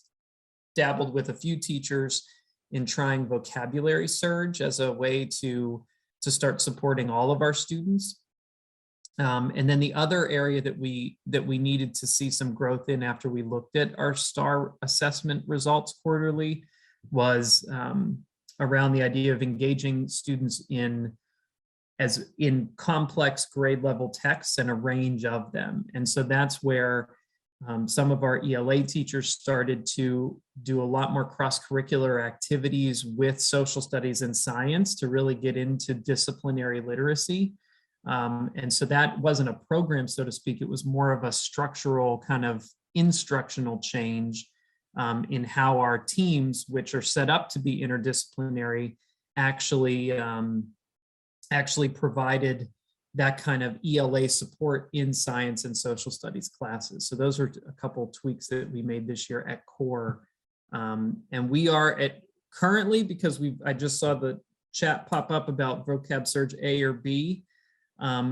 dabbled with a few teachers in trying vocabulary surge as a way to start supporting all of our students. And then the other area that we needed to see some growth in after we looked at our STAR assessment results quarterly was around the idea of engaging students in complex grade level texts and a range of them. And so that's where some of our ELA teachers started to do a lot more cross-curricular activities with social studies and science to really get into disciplinary literacy. And so that wasn't a program, so to speak, it was more of a structural kind of instructional change in how our teams, which are set up to be interdisciplinary, actually provided that kind of ELA support in science and social studies classes. So those are a couple of tweaks that we made this year at core. And we are at currently, because I just saw the chat pop up about vocab surge A or B.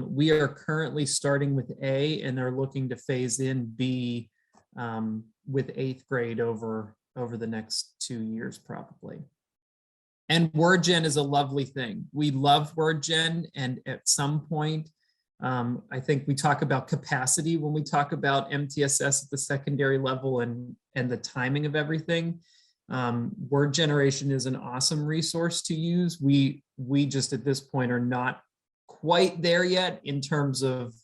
We are currently starting with A and they're looking to phase in B with 8th grade over the next 2 years probably. And word gen is a lovely thing. We love word gen, and at some point, I think we talk about capacity when we talk about MTSS at the secondary level and the timing of everything. Word generation is an awesome resource to use. We just at this point are not quite there yet in terms of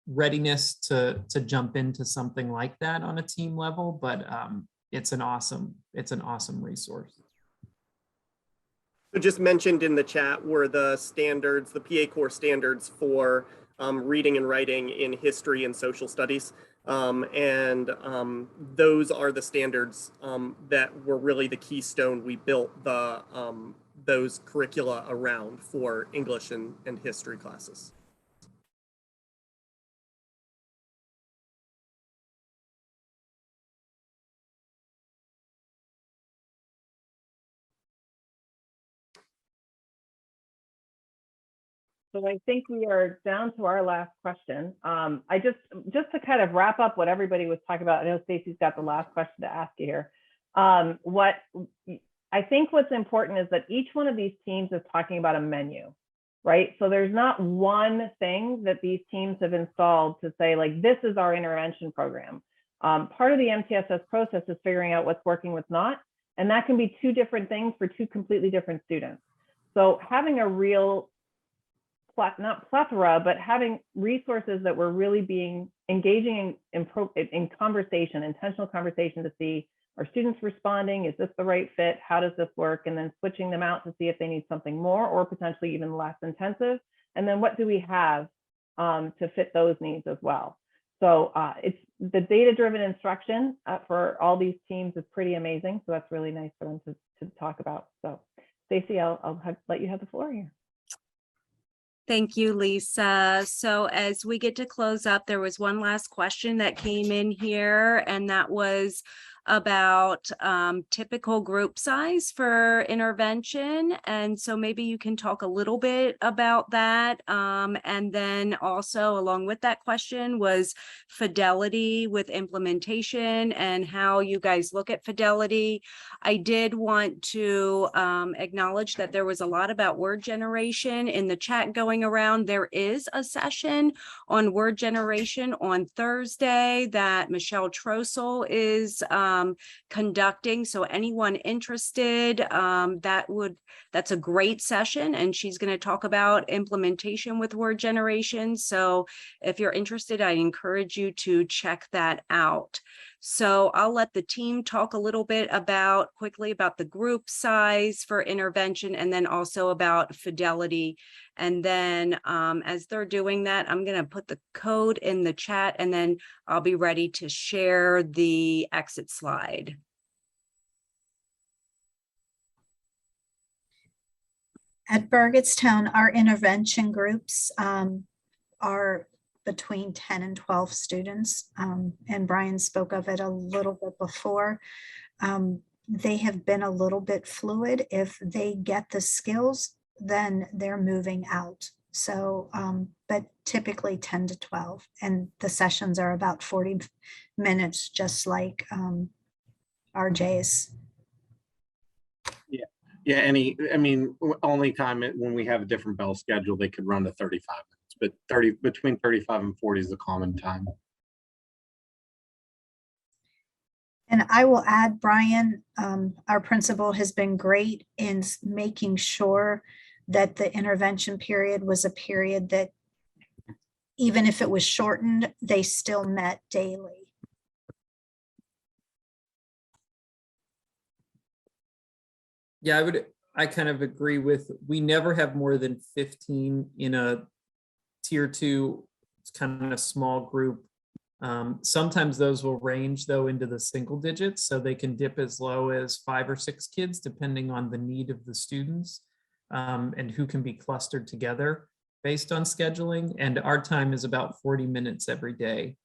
readiness to jump into something like that on a team level, but it's an awesome resource. So just mentioned in the chat were the standards, the PA core standards for reading and writing in history and social studies. Those are the standards that were really the keystone we built those curricula around for English and history classes. So I think we are down to our last question. I just to kind of wrap up what everybody was talking about. I know Stacy's got the last question to ask you here. What I think what's important is that each one of these teams is talking about a menu, right? So there's not one thing that these teams have installed to say like, this is our intervention program. Part of the MTSS process is figuring out what's working, what's not. And that can be 2 different things for 2 completely different students. So having a real not plethora, but having resources that we're really engaging in conversation, intentional conversation to see, are students responding? Is this the right fit? How does this work? And then switching them out to see if they need something more or potentially even less intensive. And then what do we have to fit those needs as well? So it's the data-driven instruction for all these teams is pretty amazing. So that's really nice for them to talk about. So Stacey, I'll let you have the floor here. Thank you, Lisa. So as we get to close up, there was one last question that came in here, and that was about typical group size for intervention. And so maybe you can talk a little bit about that. And then also along with that question was fidelity with implementation and how you guys look at fidelity. I did want to acknowledge that there was a lot about word generation in the chat going around. There is a session on word generation on Thursday that Michelle Trossel is conducting. So anyone interested, that's a great session, and she's going to talk about implementation with word generation. So if you're interested, I encourage you to check that out. So I'll let the team talk a little bit quickly about the group size for intervention, and then also about fidelity. And then as they're doing that, I'm going to put the code in the chat, and then I'll be ready to share the exit slide. At Burgettstown, our intervention groups are between 10 and 12 students, and Brian spoke of it a little bit before. They have been a little bit fluid. If they get the skills, then they're moving out. So, but typically 10 to 12, and the sessions are about 40 minutes, just like RJ's. Yeah, only time when we have a different bell schedule, they could run to 35 minutes, but between 35 and 40 is the common time. And I will add, Brian, our principal has been great in making sure that the intervention period was a period that, even if it was shortened, they still met daily. Yeah, I kind of agree with, we never have more than 15 in a tier 2. It's kind of a small group. Sometimes those will range though into the single digits, so they can dip as low as 5 or 6 kids depending on the need of the students and who can be clustered together based on scheduling. And our time is about 40 minutes every day.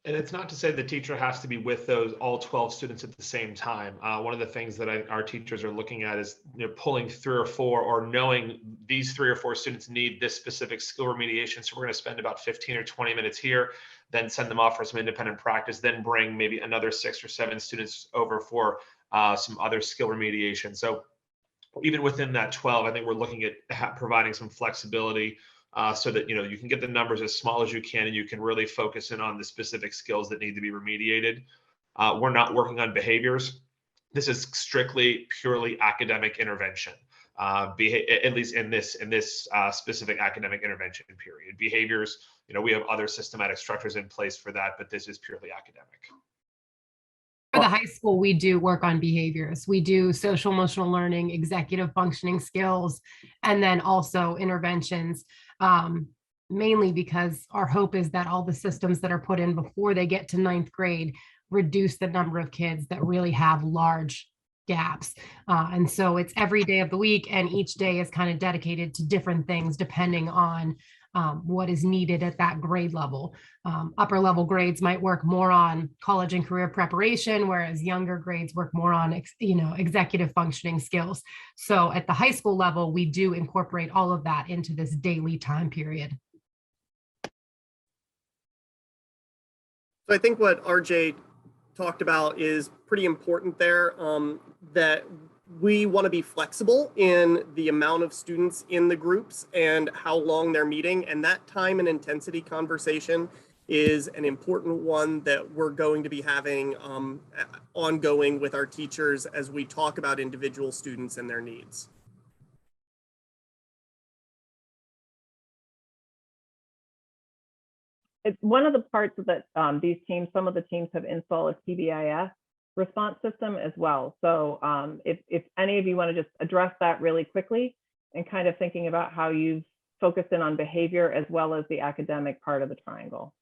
And it's not to say the teacher has to be with all 12 students at the same time. One of the things that our teachers are looking at is pulling 3 or 4, or knowing these 3 or 4 students need this specific skill remediation. So we're going to spend about 15 or 20 minutes here, then send them off for some independent practice, then bring maybe another 6 or 7 students over for some other skill remediation. So even within that 12, I think we're looking at providing some flexibility so that you can get the numbers as small as you can, and you can really focus in on the specific skills that need to be remediated. We're not working on behaviors. This is strictly purely academic intervention, at least in this specific academic intervention period. Behaviors, we have other systematic structures in place for that, but this is purely academic. For the high school, we do work on behaviors. We do social emotional learning, executive functioning skills, and then also interventions, mainly because our hope is that all the systems that are put in before they get to 9th grade reduce the number of kids that really have large gaps. And so it's every day of the week, and each day is kind of dedicated to different things depending on what is needed at that grade level. Upper level grades might work more on college and career preparation, whereas younger grades work more on executive functioning skills. So at the high school level, we do incorporate all of that into this daily time period. So I think what RJ talked about is pretty important there, that we want to be flexible in the amount of students in the groups and how long they're meeting. And that time and intensity conversation is an important one that we're going to be having ongoing with our teachers as we talk about individual students and their needs. It's one of the parts that some of the teams have installed a PBIS response system as well. So if any of you want to just address that really quickly, and kind of thinking about how you've focused in on behavior as well as the academic part of the triangle.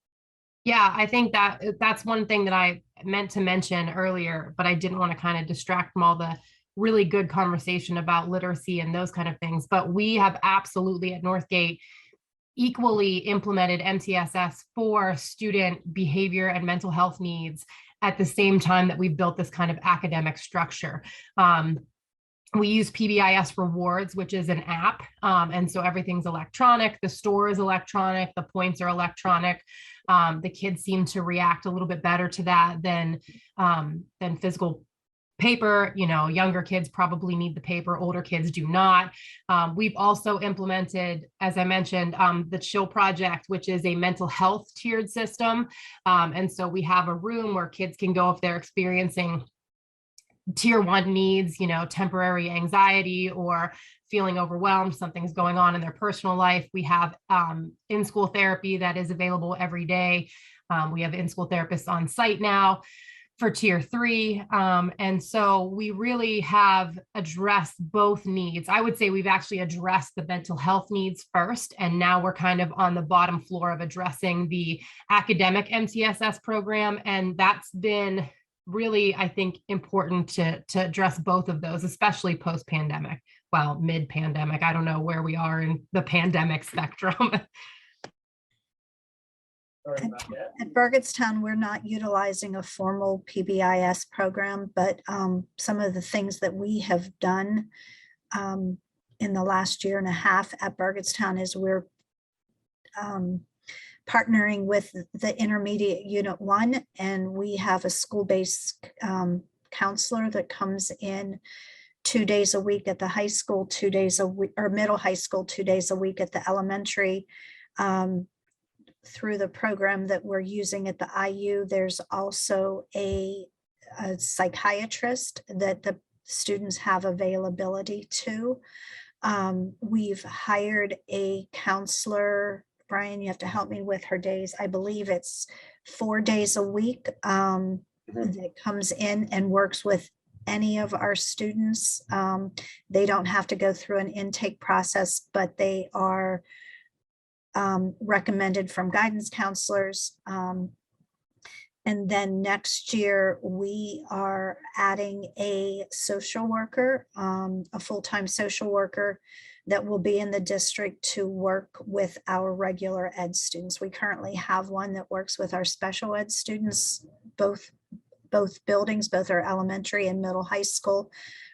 Yeah, I think that's one thing that I meant to mention earlier, but I didn't want to kind of distract from all the really good conversation about literacy and those kind of things. But we have absolutely at Northgate equally implemented MTSS for student behavior and mental health needs at the same time that we've built this kind of academic structure. We use PBIS Rewards, which is an app. And so everything's electronic. The store is electronic. The points are electronic. The kids seem to react a little bit better to that than physical paper. Younger kids probably need the paper, older kids do not. We've also implemented, as I mentioned, the Chill Project, which is a mental health tiered system. And so we have a room where kids can go if they're experiencing tier 1 needs, temporary anxiety or feeling overwhelmed, something's going on in their personal life. We have in-school therapy that is available every day. We have in-school therapists on site now for tier 3. And so we really have addressed both needs. I would say we've actually addressed the mental health needs first, and now we're kind of on the bottom floor of addressing the academic MTSS program. And that's been really, I think, important to address both of those, especially post-pandemic. Well, mid-pandemic, I don't know where we are in the pandemic spectrum. At Burgettstown, we're not utilizing a formal PBIS program, but some of the things that we have done in the last year and a half at Burgettstown is we're partnering with the Intermediate Unit 1, and we have a school-based counselor that comes in 2 days a week at the high school, 2 days a week, or middle high school, 2 days a week at the elementary. Through the program that we're using at the IU, there's also a psychiatrist that the students have availability to. We've hired a counselor. Brian, you have to help me with her days. I believe it's 4 days a week that comes in and works with any of our students. They don't have to go through an intake process, but they are recommended from guidance counselors. And then next year, we are adding a social worker, a full-time social worker that will be in the district to work with our regular ed students. We currently have one that works with our special ed students, both buildings, both our elementary and middle high school,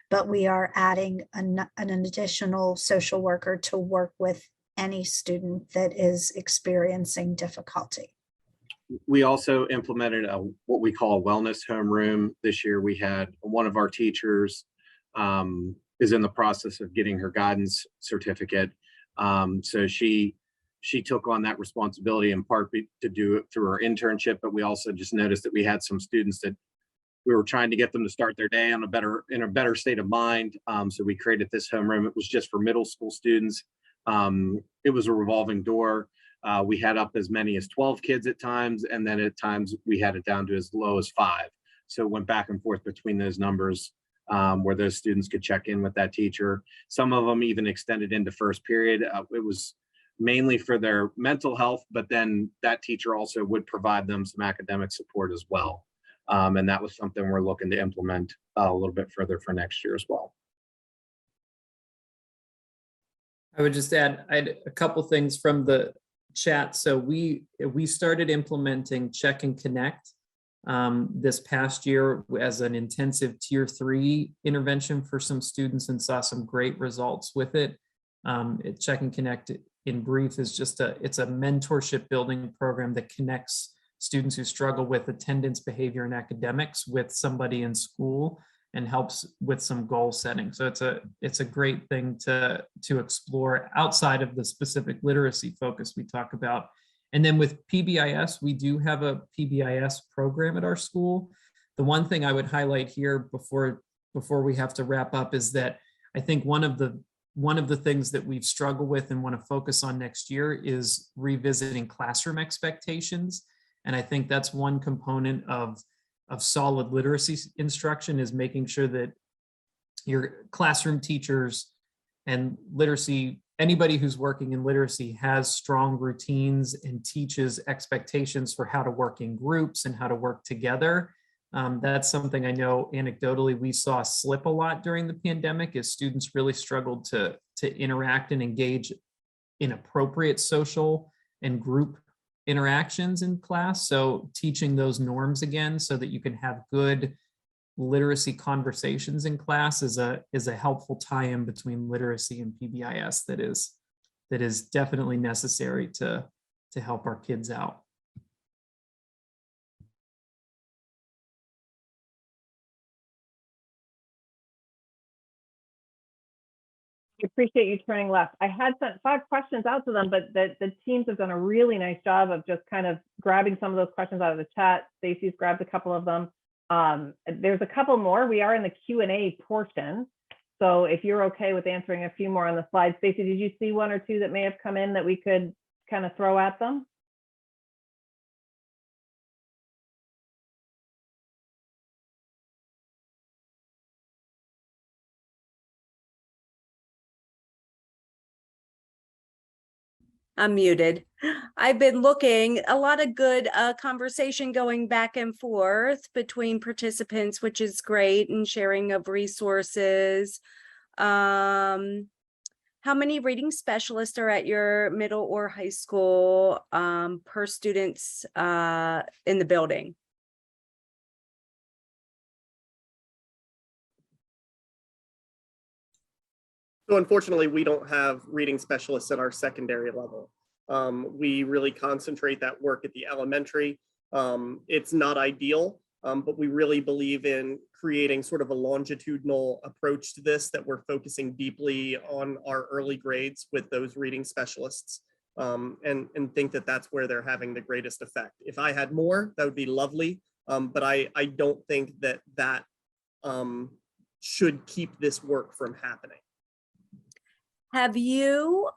but we are adding an additional social worker to work with any student that is experiencing difficulty. We also implemented what we call a wellness homeroom this year. We had one of our teachers is in the process of getting her guidance certificate. So she took on that responsibility in part to do it through her internship, but we also just noticed that we had some students that we were trying to get them to start their day in a better state of mind. So we created this homeroom. It was just for middle school students. It was a revolving door. We had up as many as 12 kids at times, and then at times we had it down to as low as 5. So it went back and forth between those numbers, where those students could check in with that teacher. Some of them even extended into first period. It was mainly for their mental health, but then that teacher also would provide them some academic support as well. And that was something we're looking to implement a little bit further for next year as well. I would just add, I had a couple things from the chat. So we started implementing Check and Connect this past year as an intensive tier 3 intervention for some students and saw some great results with it. Check and Connect in brief is just it's a mentorship building program that connects students who struggle with attendance, behavior, and academics with somebody in school and helps with some goal setting. So it's a great thing to explore outside of the specific literacy focus we talk about. And then with PBIS, we do have a PBIS program at our school. The one thing I would highlight here before we have to wrap up is that I think one of the things that we've struggled with and want to focus on next year is revisiting classroom expectations. And I think that's one component of solid literacy instruction, is making sure that your classroom teachers and literacy, anybody who's working in literacy, has strong routines and teaches expectations for how to work in groups and how to work together. That's something I know anecdotally we saw slip a lot during the pandemic, as students really struggled to interact and engage in appropriate social and group interactions in class. So teaching those norms again so that you can have good literacy conversations in class is a helpful tie-in between literacy and PBIS that is definitely necessary to help our kids out. I appreciate you turning left. I had sent 5 questions out to them, but the teams have done a really nice job of just kind of grabbing some of those questions out of the chat. Stacy's grabbed a couple of them. There's a couple more. We are in the Q&A portion. So if you're okay with answering a few more on the slides. Stacy, did you see 1 or 2 that may have come in that we could kind of throw at them? I'm muted. I've been looking, a lot of good conversation going back and forth between participants, which is great, and sharing of resources. How many reading specialists are at your middle or high school per students in the building? So unfortunately, we don't have reading specialists at our secondary level. We really concentrate that work at the elementary. It's not ideal, but we really believe in creating sort of a longitudinal approach to this, that we're focusing deeply on our early grades with those reading specialists, and think that that's where they're having the greatest effect. If I had more, that would be lovely, but I don't think that should keep this work from happening. Have you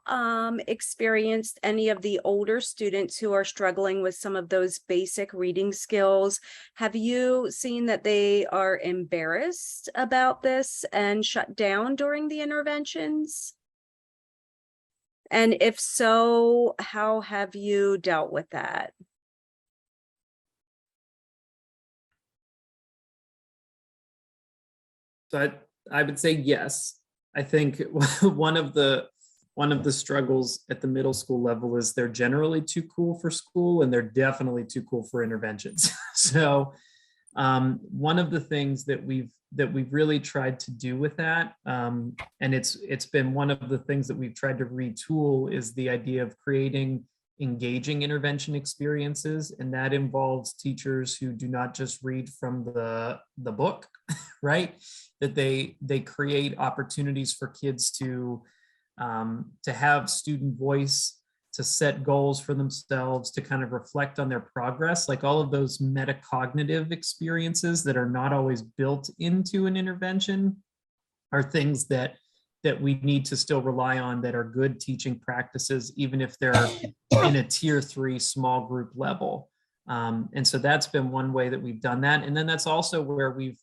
experienced any of the older students who are struggling with some of those basic reading skills? Have you seen that they are embarrassed about this and shut down during the interventions? And if so, how have you dealt with that? So I would say yes. I think one of the one of the struggles at the middle school level is they're generally too cool for school, and they're definitely too cool for interventions. So one of the things that we've really tried to do with that, and it's been one of the things that we've tried to retool, is the idea of creating engaging intervention experiences. And that involves teachers who do not just read from the book, right? That they create opportunities for kids to have student voice, to set goals for themselves, to kind of reflect on their progress, like all of those metacognitive experiences that are not always built into an intervention are things that we need to still rely on, that are good teaching practices, even if they're in a tier 3 small group level. And so that's been one way that we've done that. And then that's also where we've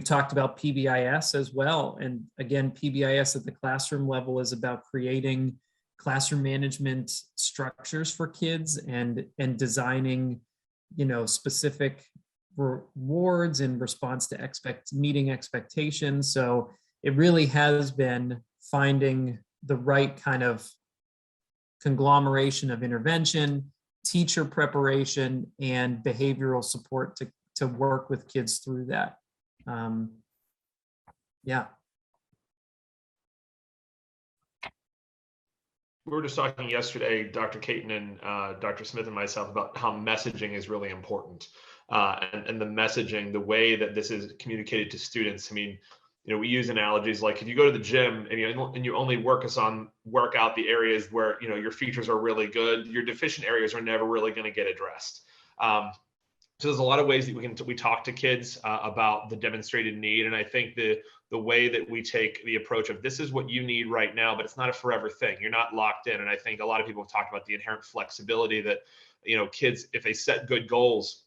talked about PBIS as well. And again, PBIS at the classroom level is about creating classroom management structures for kids and designing, specific rewards in response to meeting expectations. So it really has been finding the right kind of conglomeration of intervention, teacher preparation, and behavioral support to work with kids through that. Yeah. We were just talking yesterday, Dr. Caton and Dr. Smith and myself, about how messaging is really important. And the messaging, the way that this is communicated to students. I mean, we use analogies like if you go to the gym and you only work out the areas where, your features are really good, your deficient areas are never really going to get addressed. So there's a lot of ways that we talk to kids about the demonstrated need. And I think the way that we take the approach of this is what you need right now, but it's not a forever thing. You're not locked in. And I think a lot of people have talked about the inherent flexibility that, kids, if they set good goals,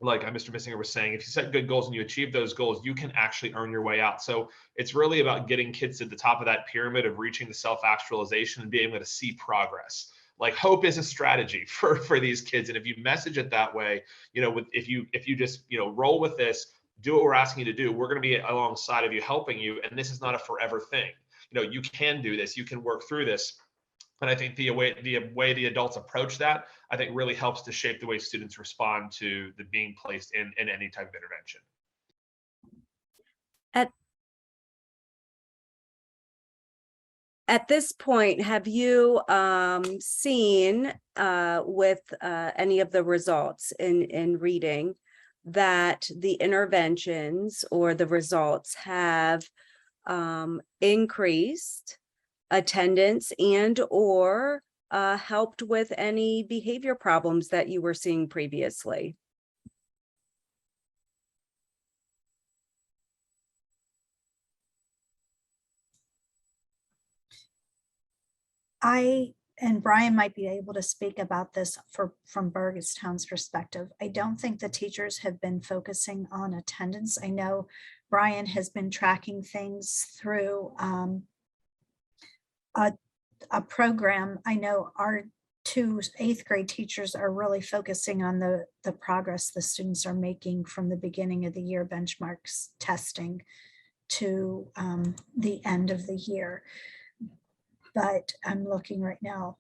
like Mr. Missinger was saying, if you set good goals and you achieve those goals, you can actually earn your way out. So it's really about getting kids to the top of that pyramid of reaching the self-actualization and being able to see progress. Like hope is a strategy for these kids. And if you message it that way, if you just, roll with this, do what we're asking you to do, we're going to be alongside of you, helping you. And this is not a forever thing. You can do this, you can work through this. And I think the way the adults approach that, I think really helps to shape the way students respond to the being placed in any type of intervention. At this point, have you seen with any of the results in reading that the interventions or the results have increased attendance and or helped with any behavior problems that you were seeing previously? And Brian might be able to speak about this from Burgettstown's perspective. I don't think the teachers have been focusing on attendance. I know Brian has been tracking things through a program. I know our 2 8th grade teachers are really focusing on the progress the students are making from the beginning of the year benchmarks testing to the end of the year. But I'm looking right now.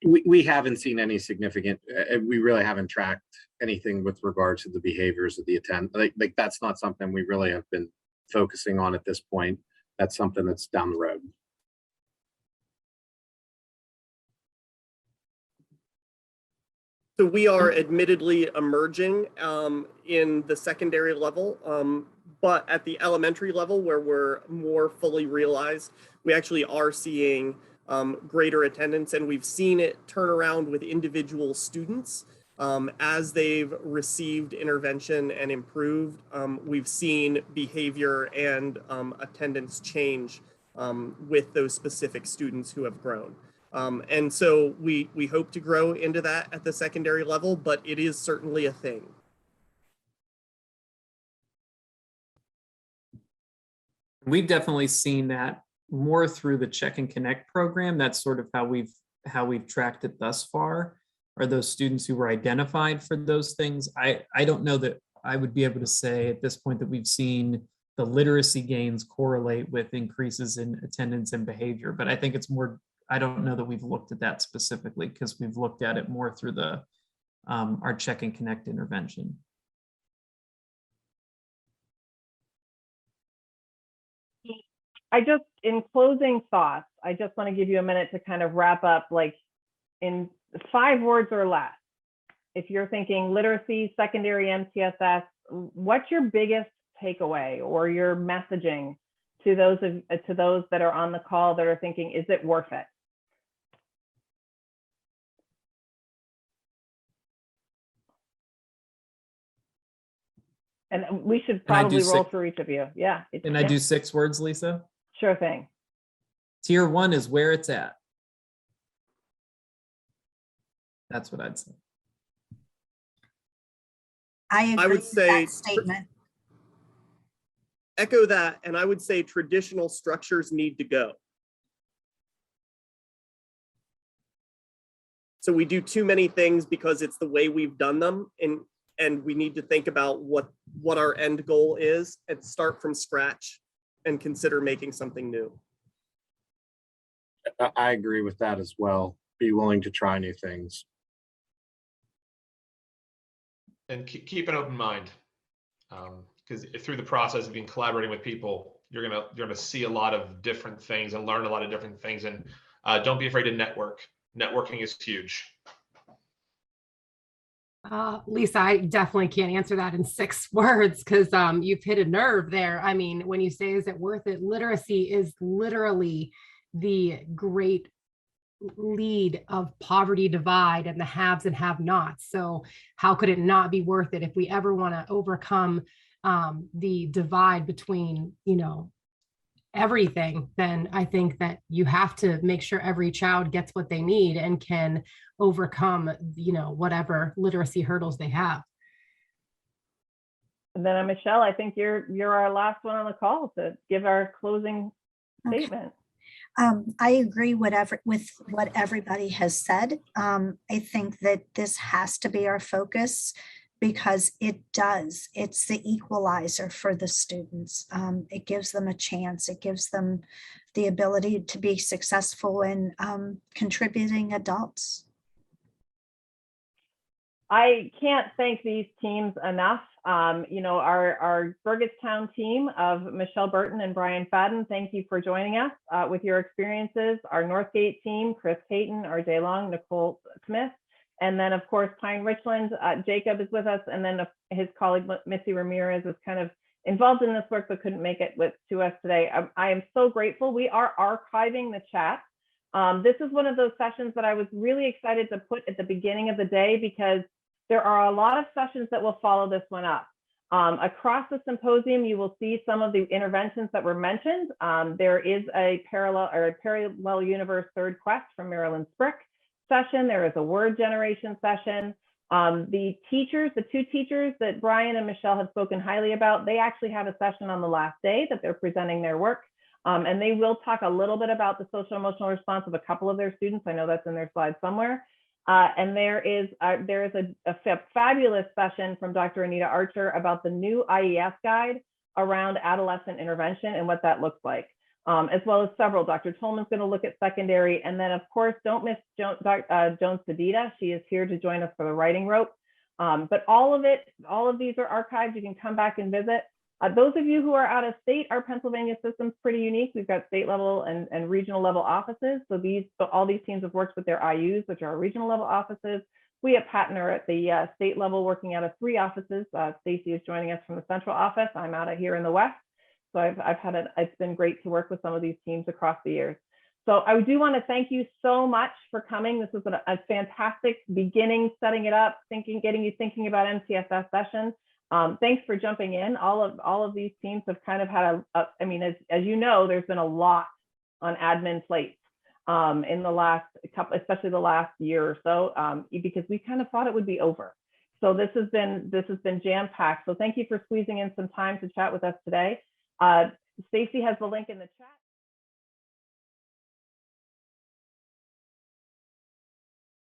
We haven't seen any significant, we really haven't tracked anything with regard to the behaviors of the like that's not something we really have been focusing on at this point. That's something that's down the road. So we are admittedly emerging in the secondary level, but at the elementary level where we're more fully realized, we actually are seeing greater attendance, and we've seen it turn around with individual students as they've received intervention and improved. We've seen behavior and attendance change with those specific students who have grown. And so we hope to grow into that at the secondary level, but it is certainly a thing. We've definitely seen that more through the Check and Connect program. That's sort of how we've tracked it thus far, are those students who were identified for those things. I don't know that I would be able to say at this point that we've seen the literacy gains correlate with increases in attendance and behavior. But I think it's more, I don't know that we've looked at that specifically because we've looked at it more through the our Check and Connect intervention. In closing thoughts, I just want to give you a minute to kind of wrap up, like in 5 words or less. If you're thinking literacy, secondary MTSS, what's your biggest takeaway or your messaging to those that are on the call that are thinking, is it worth it? And we should probably roll through each of you. Yeah. Can I do 6 words, Lisa? Sure thing. Tier 1 is where it's at. That's what I'd say. I agree would with say that statement. Echo that, and I would say traditional structures need to go. So we do too many things because it's the way we've done them, and we need to think about what our end goal is and start from scratch and consider making something new. I agree with that as well. Be willing to try new things. And keep an open mind, because through the process of being collaborating with people, you're gonna see a lot of different things and learn a lot of different things. And don't be afraid to network. Networking is huge. Lisa, I definitely can't answer that in 6 words because you've hit a nerve there. I mean, when you say, is it worth it? Literacy is literally the great lead of poverty divide and the haves and have nots. So how could it not be worth it if we ever want to overcome the divide between, everything? Then I think that you have to make sure every child gets what they need and can overcome, whatever literacy hurdles they have. And then Michelle, I think you're our last one on the call to give our closing statement. I agree with what everybody has said. I think that this has to be our focus because it's the equalizer for the students. It gives them a chance. It gives them the ability to be successful in contributing adults. I can't thank these teams enough. Our Burgettstown team of Michelle Burton and Brian Fadden, thank you for joining us with your experiences. Our Northgate team, Chris Caton, RJ Long, Nicole Smith, and then of course Pine Richland, Jacob is with us, and then his colleague Missy Ramirez is kind of involved in this work but couldn't make it to us today. I am so grateful. We are archiving the chat. This is one of those sessions that I was really excited to put at the beginning of the day because there are a lot of sessions that will follow this one up. Across the symposium, you will see some of the interventions that were mentioned. There is a parallel universe third quest from Marilyn Sprick session. There is a word generation session. The 2 teachers that Brian and Michelle have spoken highly about, they actually have a session on the last day that they're presenting their work. And they will talk a little bit about the social emotional response of a couple of their students. I know that's in their slides somewhere. And there is a fabulous session from Dr. Anita Archer about the new IES guide around adolescent intervention and what that looks like, as well as several. Dr. Tolman's going to look at secondary. And then, of course, don't miss Joan Sedita. She is here to join us for the writing rope. But all of these are archived. You can come back and visit. Those of you who are out of state, our Pennsylvania system's pretty unique. We've got state level and regional level offices. So all these teams have worked with their IUs, which are our regional level offices. We at Patten are at the state level working out of 3 offices. Stacy is joining us from the central office. I'm out of here in the West. So it's been great to work with some of these teams across the years. So I do want to thank you so much for coming. This was a fantastic beginning, setting it up, getting you thinking about MTSS sessions. Thanks for jumping in. All of these teams have kind of had as you know, there's been a lot on admin plates in the last couple, especially the last year or so, because we kind of thought it would be over. So this has been jam-packed. So thank you for squeezing in some time to chat with us today. Stacy has the link in the chat.